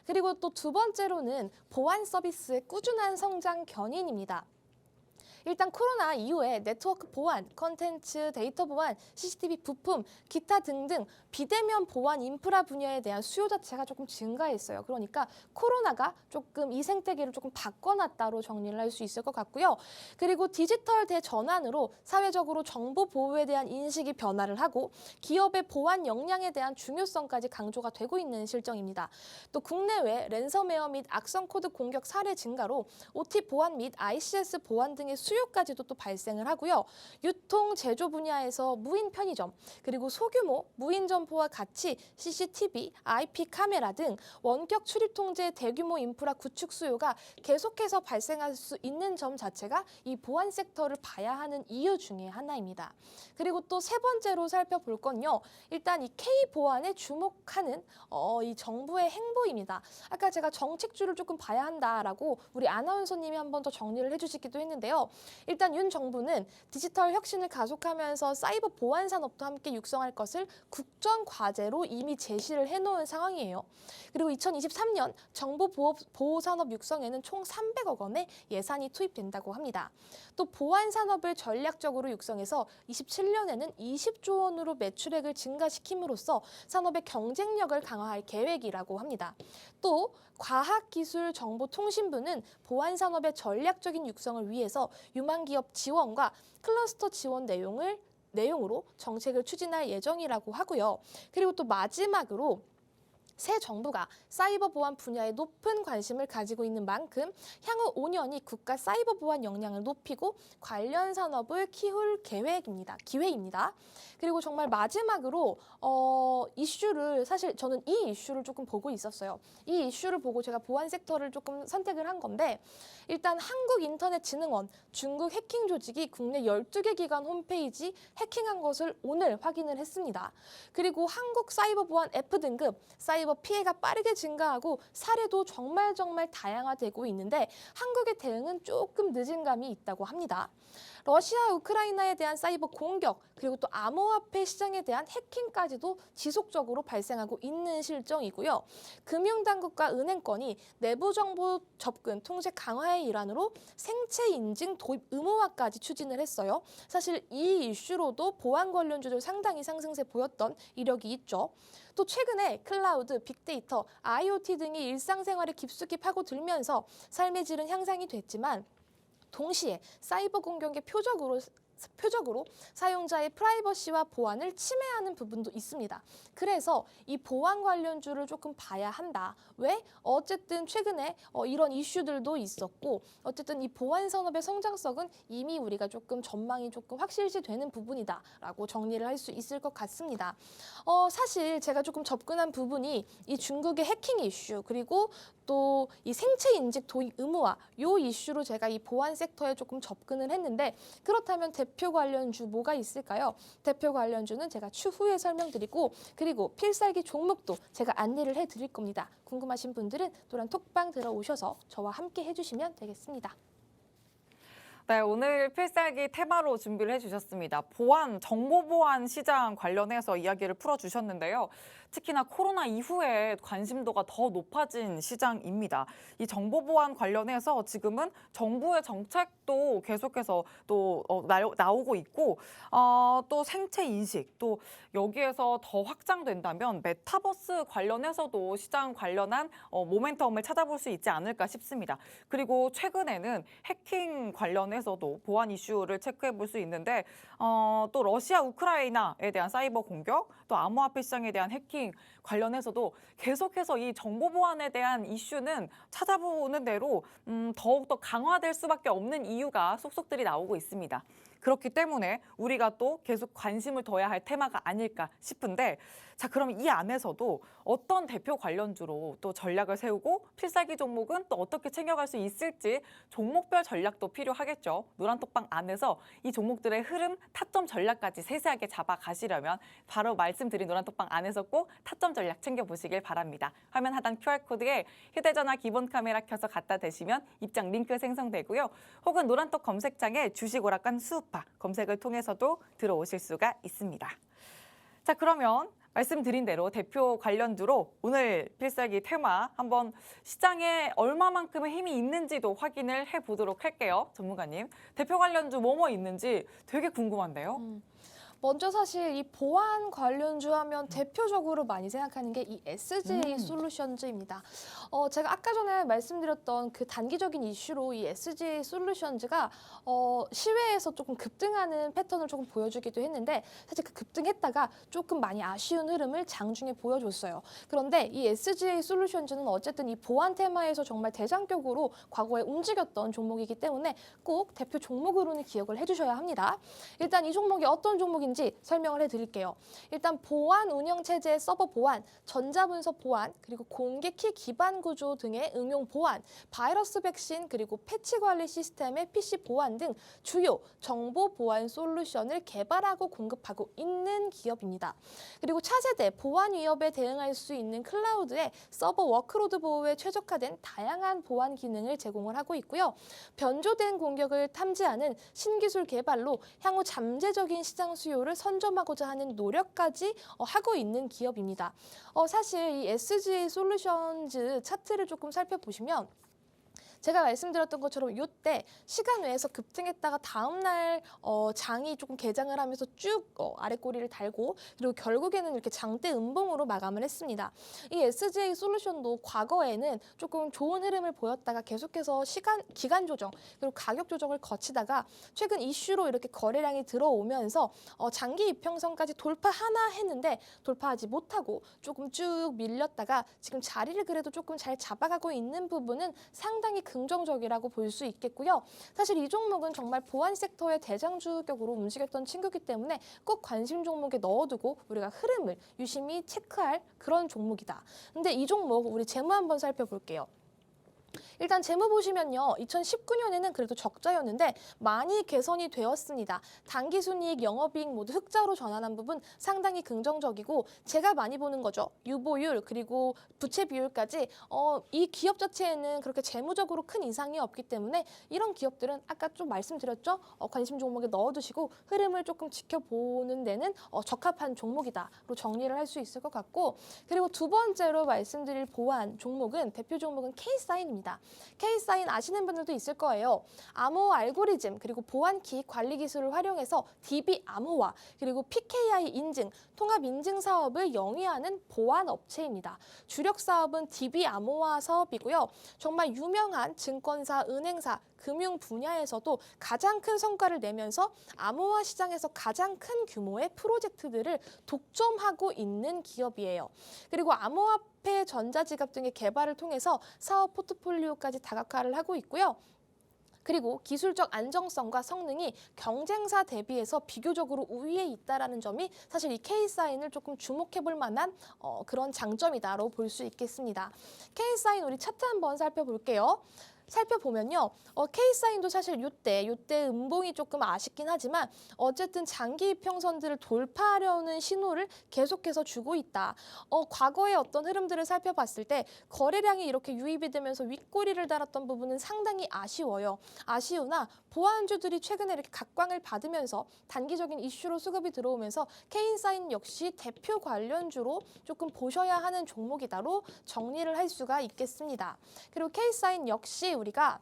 그리고 또 두 번째로는 보안 서비스의 꾸준한 성장 견인입니다. 일단 코로나 이후에 네트워크 보안, 컨텐츠, 데이터 보안, CCTV 부품, 기타 등등 비대면 보안 인프라 분야에 대한 수요 자체가 조금 증가했어요. 그러니까 코로나가 조금 이 생태계를 조금 바꿔놨다로 정리를 할 수 있을 것 같고요. 그리고 디지털 대전환으로 사회적으로 정보 보호에 대한 인식이 변화를 하고 기업의 보안 역량에 대한 중요성까지 강조가 되고 있는 실정입니다. 또 국내외 랜섬웨어 및 악성 코드 공격 사례 증가로 OT 보안 및 ICS 보안 등의 수요까지도 또 발생을 하고요. 유통, 제조 분야에서 무인 편의점, 그리고 소규모 무인 점포와 같이 CCTV, IP 카메라 등 원격 출입 통제 대규모 인프라 구축 수요가 계속해서 발생할 수 있는 점 자체가 이 보안 섹터를 봐야 하는 이유 중에 하나입니다. 그리고 또 세 번째로 살펴볼 건요. 일단 이 K-보안에 주목하는 이 정부의 행보입니다. 아까 제가 정책주를 조금 봐야 한다라고 우리 아나운서님이 한 번 더 정리를 해주시기도 했는데요. 일단 윤 정부는 디지털 혁신을 가속하면서 사이버 보안 산업도 함께 육성할 것을 국정 과제로 이미 제시를 해놓은 상황이에요. 그리고 2023년 정보 보호 산업 육성에는 총 300억 원의 예산이 투입된다고 합니다. 또 보안 산업을 전략적으로 육성해서 27년에는 20조 원으로 매출액을 증가시킴으로써 산업의 경쟁력을 강화할 계획이라고 합니다. 또 과학기술정보통신부는 보안 산업의 전략적인 육성을 위해서 유망기업 지원과 클러스터 지원 내용으로 정책을 추진할 예정이라고 하고요. 그리고 또 마지막으로 새 정부가 사이버 보안 분야에 높은 관심을 가지고 있는 만큼 향후 5년이 국가 사이버 보안 역량을 높이고 관련 산업을 키울 기회입니다. 그리고 정말 마지막으로 이슈를 사실 저는 이 이슈를 조금 보고 있었어요. 이 이슈를 보고 제가 보안 섹터를 조금 선택을 한 건데 일단 한국인터넷진흥원 중국 해킹 조직이 국내 12개 기관 홈페이지 해킹한 것을 오늘 확인을 했습니다. 그리고 한국 사이버 보안 F등급 사이버 피해가 빠르게 증가하고 사례도 정말 다양화되고 있는데 한국의 대응은 조금 늦은 감이 있다고 합니다. 러시아, 우크라이나에 대한 사이버 공격, 그리고 또 암호화폐 시장에 대한 해킹까지도 지속적으로 발생하고 있는 실정이고요. 금융당국과 은행권이 내부정보 접근, 통제 강화의 일환으로 생체 인증 도입 의무화까지 추진을 했어요. 사실 이 이슈로도 보안 관련주들 상당히 상승세 보였던 이력이 있죠. 또 최근에 클라우드, 빅데이터, IoT 등이 일상생활에 깊숙이 파고들면서 삶의 질은 향상이 됐지만 동시에 사이버 공격의 표적으로 표적으로 사용자의 프라이버시와 보안을 침해하는 부분도 있습니다. 그래서 이 보안 관련주를 조금 봐야 한다. 왜? 어쨌든 최근에 이런 이슈들도 있었고 어쨌든 이 보안 산업의 성장성은 이미 우리가 조금 전망이 조금 확실시 되는 부분이다라고 정리를 할 수 있을 것 같습니다. 사실 제가 조금 접근한 부분이 이 중국의 해킹 이슈 그리고 또 이 생체 인식 도입 의무화 요 이슈로 제가 이 보안 섹터에 조금 접근을 했는데 그렇다면 대표 관련주 뭐가 있을까요? 대표 관련주는 제가 추후에 설명드리고 그리고 필살기 종목도 제가 안내를 해드릴 겁니다. 궁금하신 분들은 노란톡방 들어오셔서 저와 함께 해주시면 되겠습니다. 네, 오늘 필살기 테마로 준비를 해주셨습니다. 보안, 정보보안 시장 관련해서 이야기를 풀어주셨는데요. 특히나 코로나 이후에 관심도가 더 높아진 시장입니다. 이 정보보안 관련해서 지금은 정부의 정책도 계속해서 또 나오고 있고 또 생체 인식, 또 여기에서 더 확장된다면 메타버스 관련해서도 시장 관련한 모멘텀을 찾아볼 수 있지 않을까 싶습니다. 그리고 최근에는 해킹 관련해서도 보안 이슈를 체크해 볼 수 있는데 또 러시아 우크라이나에 대한 사이버 공격, 또 암호화폐 시장에 대한 해킹 관련해서도 계속해서 이 정보 보안에 대한 이슈는 찾아보는 대로 더욱더 강화될 수밖에 없는 이유가 속속들이 나오고 있습니다. 그렇기 때문에 우리가 또 계속 관심을 둬야 할 테마가 아닐까 싶은데 자, 그럼 이 안에서도 어떤 대표 관련주로 또 전략을 세우고 필살기 종목은 또 어떻게 챙겨갈 수 있을지 종목별 전략도 필요하겠죠. 노란톡방 안에서 이 종목들의 흐름, 타점 전략까지 세세하게 잡아가시려면 바로 말씀드린 노란톡방 안에서 꼭 타점 전략 챙겨보시길 바랍니다. 화면 하단 QR코드에 휴대전화 기본 카메라 켜서 갖다 대시면 입장 링크 생성되고요. 혹은 노란톡 검색창에 주식 오락관 수우파 검색을 통해서도 들어오실 수가 있습니다. 자, 그러면 말씀드린 대로 대표 관련주로 오늘 필살기 테마 한번 시장에 얼마만큼의 힘이 있는지도 확인을 해보도록 할게요. 전문가님, 대표 관련주 뭐뭐 있는지 되게 궁금한데요. 먼저 사실 이 보안 관련주 하면 대표적으로 많이 생각하는 게 이 SGA 솔루션즈입니다. 제가 아까 전에 말씀드렸던 그 단기적인 이슈로 이 SGA 솔루션즈가 시외에서 조금 급등하는 패턴을 조금 보여주기도 했는데 사실 그 급등했다가 조금 많이 아쉬운 흐름을 장중에 보여줬어요. 그런데 이 SGA 솔루션즈는 어쨌든 이 보안 테마에서 정말 대장격으로 과거에 움직였던 종목이기 때문에 꼭 대표 종목으로는 기억을 해주셔야 합니다. 일단 이 종목이 어떤 종목인지 설명을 해드릴게요. 일단 보안 운영 체제의 서버 보안, 전자문서 보안, 그리고 공개키 기반 구조 등의 응용 보안, 바이러스 백신, 그리고 패치 관리 시스템의 PC 보안 등 주요 정보 보안 솔루션을 개발하고 공급하고 있는 기업입니다. 그리고 차세대 보안 위협에 대응할 수 있는 클라우드의 서버 워크로드 보호에 최적화된 다양한 보안 기능을 제공을 하고 있고요. 변조된 공격을 탐지하는 신기술 개발로 향후 잠재적인 시장 수요를 선점하고자 하는 노력까지 하고 있는 기업입니다. 사실 이 SGA 솔루션즈 차트를 조금 살펴보시면 제가 말씀드렸던 것처럼 이때 시간 외에서 급등했다가 다음날 장이 조금 개장을 하면서 쭉 아래 꼬리를 달고 그리고 결국에는 이렇게 장대 음봉으로 마감을 했습니다. 이 SGA 솔루션도 과거에는 조금 좋은 흐름을 보였다가 계속해서 기간 조정 그리고 가격 조정을 거치다가 최근 이슈로 이렇게 거래량이 들어오면서 장기 이평선까지 돌파하나 했는데 돌파하지 못하고 조금 쭉 밀렸다가 지금 자리를 그래도 조금 잘 잡아가고 있는 부분은 상당히 긍정적이라고 볼 수 있겠고요. 사실 이 종목은 정말 보안 섹터의 대장주격으로 움직였던 친구이기 때문에 꼭 관심 종목에 넣어두고 우리가 흐름을 유심히 체크할 그런 종목이다. 근데 이 종목 우리 재무 한번 살펴볼게요. 일단 재무 보시면요. 2019년에는 그래도 적자였는데 많이 개선이 되었습니다. 당기순이익, 영업이익 모두 흑자로 전환한 부분 상당히 긍정적이고 제가 많이 보는 거죠. 유보율 그리고 부채 비율까지 이 기업 자체에는 그렇게 재무적으로 큰 이상이 없기 때문에 이런 기업들은 아까 좀 말씀드렸죠. 관심 종목에 넣어두시고 흐름을 조금 지켜보는 데는 적합한 종목이다로 정리를 할 수 있을 것 같고 그리고 두 번째로 말씀드릴 보안 종목은 대표 종목은 K사인입니다. 기업입니다. K사인 아시는 분들도 있을 거예요. 암호화 알고리즘 그리고 보안키 관리 기술을 활용해서 DB 암호화 그리고 PKI 인증, 통합 인증 사업을 영위하는 보안 업체입니다. 주력 사업은 DB 암호화 사업이고요. 정말 유명한 증권사, 은행사, 금융 분야에서도 가장 큰 성과를 내면서 암호화 시장에서 가장 큰 규모의 프로젝트들을 독점하고 있는 기업이에요. 그리고 암호화폐, 전자지갑 등의 개발을 통해서 사업 포트폴리오까지 다각화를 하고 있고요. 그리고 기술적 안정성과 성능이 경쟁사 대비해서 비교적으로 우위에 있다는 점이 사실 이 K사인을 조금 주목해 볼 만한 그런 장점이다라고 볼 수 있겠습니다. K사인 우리 차트 한번 살펴볼게요. 살펴보면요. K사인도 사실 요때 음봉이 조금 아쉽긴 하지만 어쨌든 장기 이평선들을 돌파하려는 신호를 계속해서 주고 있다. 과거의 어떤 흐름들을 살펴봤을 때 거래량이 이렇게 유입이 되면서 윗꼬리를 달았던 부분은 상당히 아쉬워요. 아쉬우나 보안주들이 최근에 이렇게 각광을 받으면서 단기적인 이슈로 수급이 들어오면서 K사인 역시 대표 관련주로 조금 보셔야 하는 종목이다로 정리를 할 수가 있겠습니다. 그리고 K사인 역시 우리가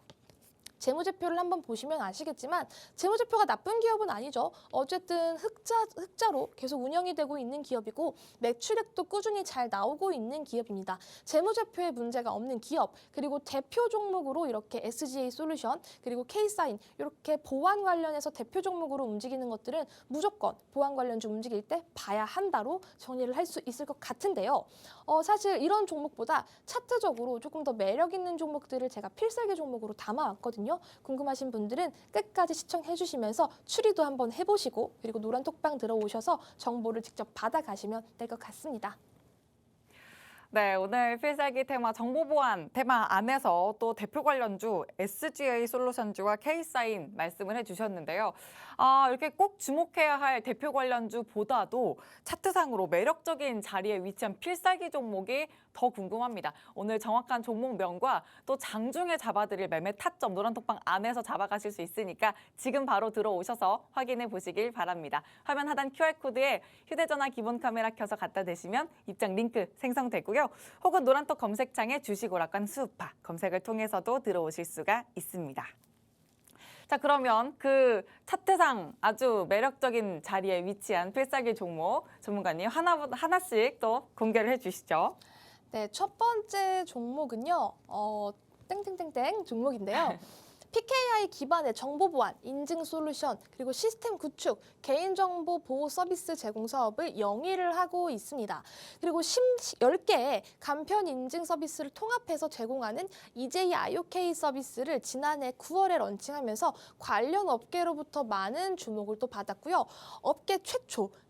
재무제표를 한번 보시면 아시겠지만 재무제표가 나쁜 기업은 아니죠. 어쨌든 흑자로 계속 운영이 되고 있는 기업이고 매출액도 꾸준히 잘 나오고 있는 기업입니다. 재무제표에 문제가 없는 기업 그리고 대표 종목으로 이렇게 SGA 솔루션 그리고 K사인 이렇게 보안 관련해서 대표 종목으로 움직이는 것들은 무조건 보안 관련주 움직일 때 봐야 한다로 정리를 할 수 있을 것 같은데요. 사실 이런 종목보다 차트적으로 조금 더 매력 있는 종목들을 제가 필살기 종목으로 담아왔거든요. 궁금하신 분들은 끝까지 시청해 주시면서 추리도 한번 해보시고 그리고 노란톡방 들어오셔서 정보를 직접 받아가시면 될 것 같습니다. 네, 오늘 필살기 테마 정보보안 테마 안에서 또 대표 관련주 SGA 솔루션주와 K사인 말씀을 해주셨는데요. 이렇게 꼭 주목해야 할 대표 관련주보다도 차트상으로 매력적인 자리에 위치한 필살기 종목이 더 궁금합니다. 오늘 정확한 종목명과 또 장중에 잡아드릴 매매 타점 노란톡방 안에서 잡아가실 수 있으니까 지금 바로 들어오셔서 확인해 보시길 바랍니다. 화면 하단 QR코드에 휴대전화 기본 카메라 켜서 갖다 대시면 입장 링크 생성되고요. 혹은 노란톡 검색창에 주식오락관 수우파 검색을 통해서도 들어오실 수가 있습니다. 자, 그러면 그 차트상 아주 매력적인 자리에 위치한 필살기 종목 전문가님 하나씩 또 공개를 해주시죠. 네, 첫 번째 종목은요. 땡땡땡땡 종목인데요. PKI 기반의 정보 보안, 인증 솔루션, 그리고 시스템 구축, 개인정보 보호 서비스 제공 사업을 영위를 하고 있습니다. 그리고 10개의 간편 인증 서비스를 통합해서 제공하는 EJ IOK 서비스를 지난해 9월에 런칭하면서 관련 업계로부터 많은 주목을 또 받았고요. 업계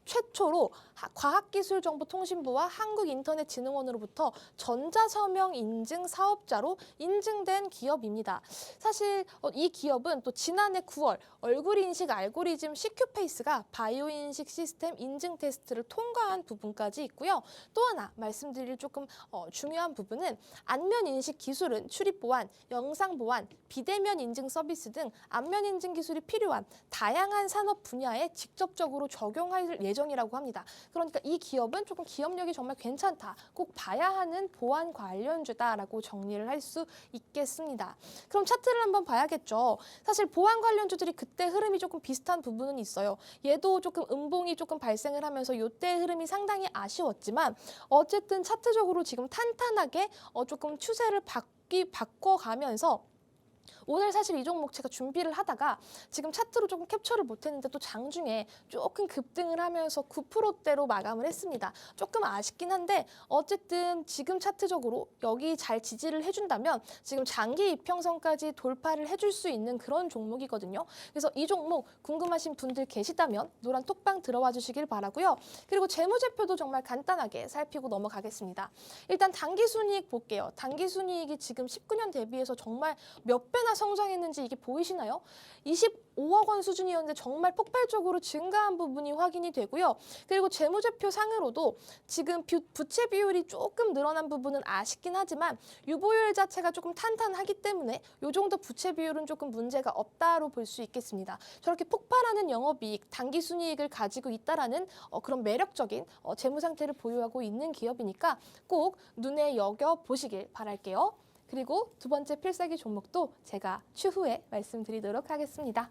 최초로 과학기술정보통신부와 한국인터넷진흥원으로부터 전자서명 인증 사업자로 인증된 기업입니다. 사실 이 기업은 또 지난해 9월 얼굴인식 알고리즘 CQ페이스가 바이오인식 시스템 인증 테스트를 통과한 부분까지 있고요. 또 하나 말씀드릴 조금 중요한 부분은 안면 인식 기술은 출입 보안, 영상 보안, 비대면 인증 서비스 등 안면 인증 기술이 필요한 다양한 산업 분야에 직접적으로 적용할 예정이라고 합니다. 그러니까 이 기업은 조금 기업력이 정말 괜찮다. 꼭 봐야 하는 보안 관련주다라고 정리를 할 수 있겠습니다. 그럼 차트를 한번 봐야겠죠. 사실 보안 관련주들이 그때 흐름이 조금 비슷한 부분은 있어요. 얘도 조금 음봉이 조금 발생을 하면서 이때 흐름이 상당히 아쉬웠지만 어쨌든 차트적으로 지금 탄탄하게 조금 추세를 바꿔가면서 오늘 사실 이 종목 제가 준비를 하다가 지금 차트로 조금 캡처를 못했는데 또 장중에 조금 급등을 하면서 9%대로 마감을 했습니다. 조금 아쉽긴 한데 어쨌든 지금 차트적으로 여기 잘 지지를 해준다면 지금 장기 이평선까지 돌파를 해줄 수 있는 그런 종목이거든요. 그래서 이 종목 궁금하신 분들 계시다면 노란 톡방 들어와 주시길 바라고요. 그리고 재무제표도 정말 간단하게 살피고 넘어가겠습니다. 일단 당기순이익 볼게요. 당기순이익이 지금 19년 대비해서 정말 몇 배나 성장했는지 이게 보이시나요? 25억 원 수준이었는데 정말 폭발적으로 증가한 부분이 확인이 되고요. 그리고 재무제표 상으로도 지금 부채 비율이 조금 늘어난 부분은 아쉽긴 하지만 유보율 자체가 조금 탄탄하기 때문에 이 정도 부채 비율은 조금 문제가 없다로 볼 수 있겠습니다. 저렇게 폭발하는 영업이익, 당기순이익을 가지고 있다라는 그런 매력적인 재무 상태를 보유하고 있는 기업이니까 꼭 눈에 여겨 보시길 바랄게요. 그리고 두 번째 필살기 종목도 제가 추후에 말씀드리도록 하겠습니다.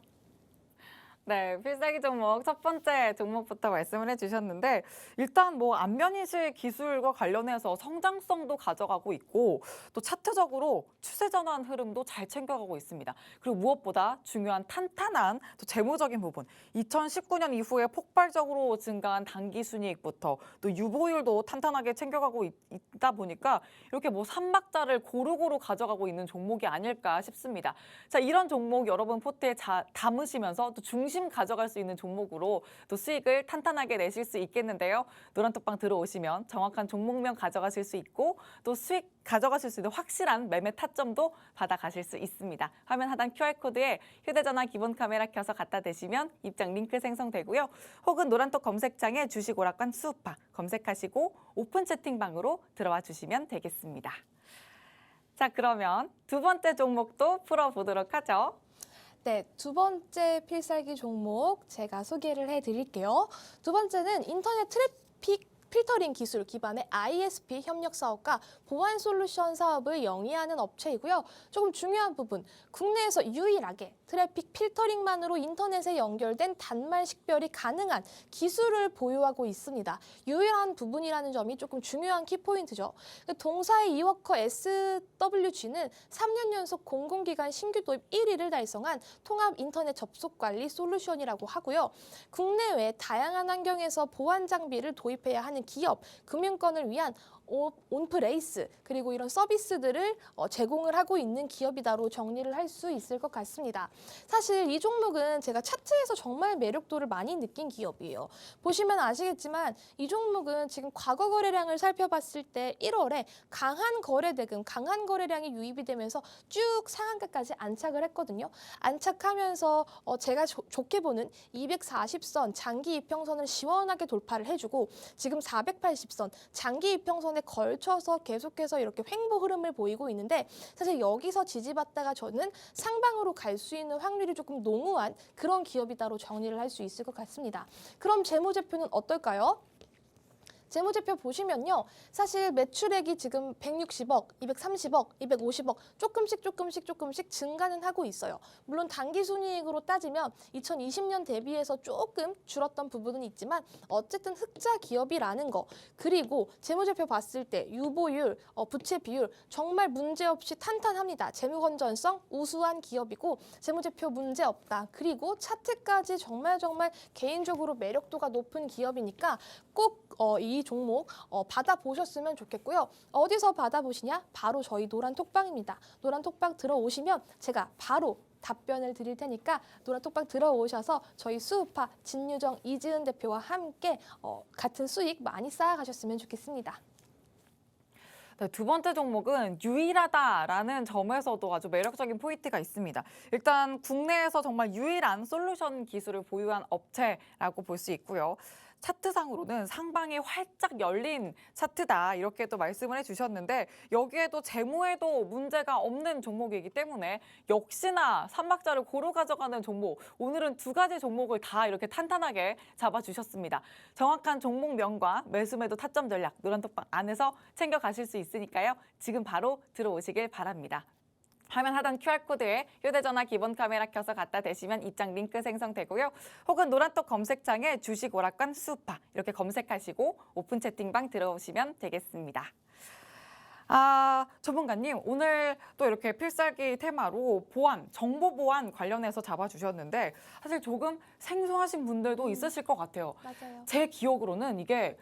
네, 필살기 종목 첫 번째 종목부터 말씀을 해주셨는데 일단 뭐 안면인식 기술과 관련해서 성장성도 가져가고 있고 또 차트적으로 추세 전환 흐름도 잘 챙겨가고 있습니다. 그리고 무엇보다 중요한 탄탄한 또 재무적인 부분 2019년 이후에 폭발적으로 증가한 당기순이익부터 또 유보율도 탄탄하게 챙겨가고 있다 보니까 이렇게 뭐 삼박자를 고루고루 가져가고 있는 종목이 아닐까 싶습니다. 자, 이런 종목 여러분 포트에 담으시면서 또 중심 가져갈 수 있는 종목으로 또 수익을 탄탄하게 내실 수 있겠는데요. 노란톡방 들어오시면 정확한 종목명 가져가실 수 있고 또 수익 가져가실 수 있는 확실한 매매 타점도 받아가실 수 있습니다. 화면 하단 QR코드에 휴대전화 기본 카메라 켜서 갖다 대시면 입장 링크 생성되고요. 혹은 노란톡 검색창에 주식오락관 수우파 검색하시고 오픈 채팅방으로 들어와 주시면 되겠습니다. 자, 그러면 두 번째 종목도 풀어보도록 하죠. 네, 두 번째 필살기 종목 제가 소개를 해드릴게요. 두 번째는 인터넷 트래픽 필터링 기술 기반의 ISP 협력 사업과 보안 솔루션 사업을 영위하는 업체이고요. 조금 중요한 부분, 국내에서 유일하게 트래픽 필터링만으로 인터넷에 연결된 단말 식별이 가능한 기술을 보유하고 있습니다. 유일한 부분이라는 점이 조금 중요한 키포인트죠. 동사의 이워커 SWG는 3년 연속 공공기관 신규 도입 1위를 달성한 통합 인터넷 접속 관리 솔루션이라고 하고요. 국내외 다양한 환경에서 보안 장비를 도입해야 하는 기업, 금융권을 위한 온프레이스 그리고 이런 서비스들을 제공을 하고 있는 기업이다로 정리를 할 수 있을 것 같습니다. 사실 이 종목은 제가 차트에서 정말 매력도를 많이 느낀 기업이에요. 보시면 아시겠지만 이 종목은 지금 과거 거래량을 살펴봤을 때 1월에 강한 거래 대금, 강한 거래량이 유입이 되면서 쭉 상한가까지 안착을 했거든요. 안착하면서 제가 좋게 보는 240선 장기 이평선을 시원하게 돌파를 해주고 지금 480선 장기 이평선에 걸쳐서 계속해서 이렇게 횡보 흐름을 보이고 있는데 사실 여기서 지지받다가 저는 상방으로 갈 수 있는 확률이 조금 농후한 그런 기업이다로 정리를 할 수 있을 것 같습니다. 그럼 재무제표는 어떨까요? 재무제표 보시면요. 사실 매출액이 지금 160억, 230억, 250억 조금씩 증가는 하고 있어요. 물론 당기순이익으로 따지면 2020년 대비해서 조금 줄었던 부분은 있지만 어쨌든 흑자 기업이라는 거 그리고 재무제표 봤을 때 유보율, 부채 비율 정말 문제없이 탄탄합니다. 재무건전성 우수한 기업이고 재무제표 문제없다. 그리고 차트까지 정말 개인적으로 매력도가 높은 기업이니까 꼭 이 종목 받아보셨으면 좋겠고요. 어디서 받아보시냐? 바로 저희 노란톡방입니다. 노란톡방 들어오시면 제가 바로 답변을 드릴 테니까 노란톡방 들어오셔서 저희 수우파 진유정 이지은 대표와 함께 같은 수익 많이 쌓아가셨으면 좋겠습니다. 네, 두 번째 종목은 유일하다라는 점에서도 아주 매력적인 포인트가 있습니다. 일단 국내에서 정말 유일한 솔루션 기술을 보유한 업체라고 볼 수 있고요. 차트상으로는 상방이 활짝 열린 차트다 이렇게 또 말씀을 해주셨는데 여기에도 재무에도 문제가 없는 종목이기 때문에 역시나 삼박자를 고루 가져가는 종목 오늘은 두 가지 종목을 다 이렇게 탄탄하게 잡아주셨습니다. 정확한 종목명과 매수매도 타점 전략 노란톡방 안에서 챙겨가실 수 있으니까요. 지금 바로 들어오시길 바랍니다. 화면 하단 QR코드에 휴대전화 기본 카메라 켜서 갖다 대시면 입장 링크 생성되고요. 혹은 노란톡 검색창에 주식 오락관 수우파 이렇게 검색하시고 오픈 채팅방 들어오시면 되겠습니다. 전문가님 오늘 또 이렇게 필살기 테마로 보안, 정보 보안 관련해서 잡아주셨는데 사실 조금 생소하신 분들도 있으실 것 같아요. 맞아요. 제 기억으로는 이게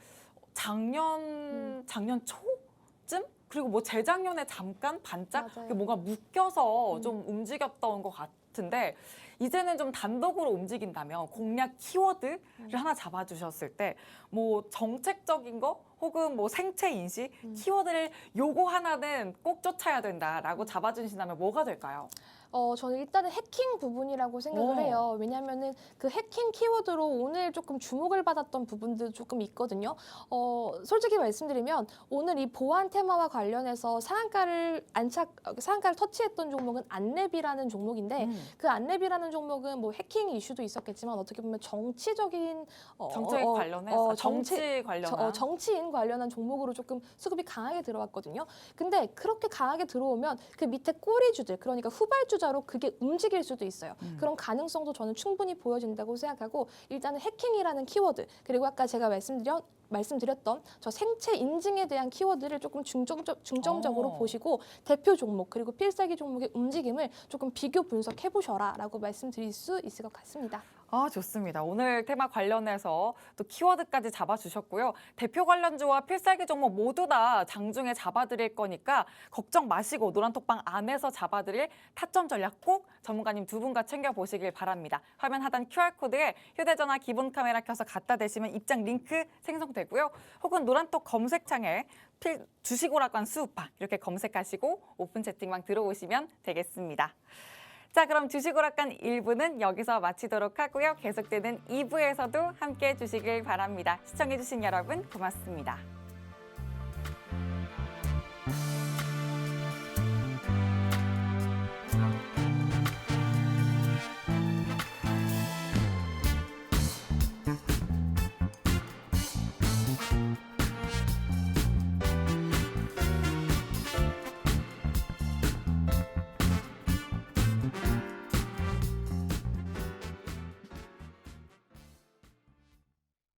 작년 초쯤? 그리고 뭐 재작년에 잠깐 반짝 맞아요. 뭔가 묶여서 좀 움직였던 것 같은데 이제는 좀 단독으로 움직인다면 공략 키워드를 하나 잡아주셨을 때 뭐 정책적인 거 혹은 뭐 생체 인식 키워드를 요거 하나는 꼭 쫓아야 된다라고 잡아주신다면 뭐가 될까요? 저는 일단은 해킹 부분이라고 생각을 오. 해요. 왜냐하면은 그 해킹 키워드로 오늘 조금 주목을 받았던 부분도 조금 있거든요. 솔직히 말씀드리면 오늘 이 보안 테마와 관련해서 상한가를 터치했던 종목은 안랩이라는 종목인데 그 안랩이라는 종목은 뭐 해킹 이슈도 있었겠지만 어떻게 보면 정치적인 정책 관련해서 정치 관련한 정치인 관련한 종목으로 조금 수급이 강하게 들어왔거든요. 근데 그렇게 강하게 들어오면 그 밑에 꼬리주들, 그러니까 후발주자로 그게 움직일 수도 있어요. 그런 가능성도 저는 충분히 보여진다고 생각하고 일단은 해킹이라는 키워드, 그리고 아까 제가 말씀드렸던 저 생체 인증에 대한 키워드를 조금 중점적으로 보시고 대표 종목 그리고 필살기 종목의 움직임을 조금 비교 분석해 보셔라라고 말씀드릴 수 있을 것 같습니다. 좋습니다. 오늘 테마 관련해서 또 키워드까지 잡아주셨고요. 대표 관련주와 필살기 종목 모두 다 장중에 잡아드릴 거니까 걱정 마시고 노란톡방 안에서 잡아드릴 타점 전략 꼭 전문가님 두 분과 챙겨보시길 바랍니다. 화면 하단 QR코드에 휴대전화 기본 카메라 켜서 갖다 대시면 입장 링크 생성되고요. 혹은 노란톡 검색창에 주식오락관 수우파 이렇게 검색하시고 오픈 채팅방 들어오시면 되겠습니다. 자, 그럼 주식오락관 1부는 여기서 마치도록 하고요. 계속되는 2부에서도 함께해 주시길 바랍니다. 시청해주신 여러분 고맙습니다.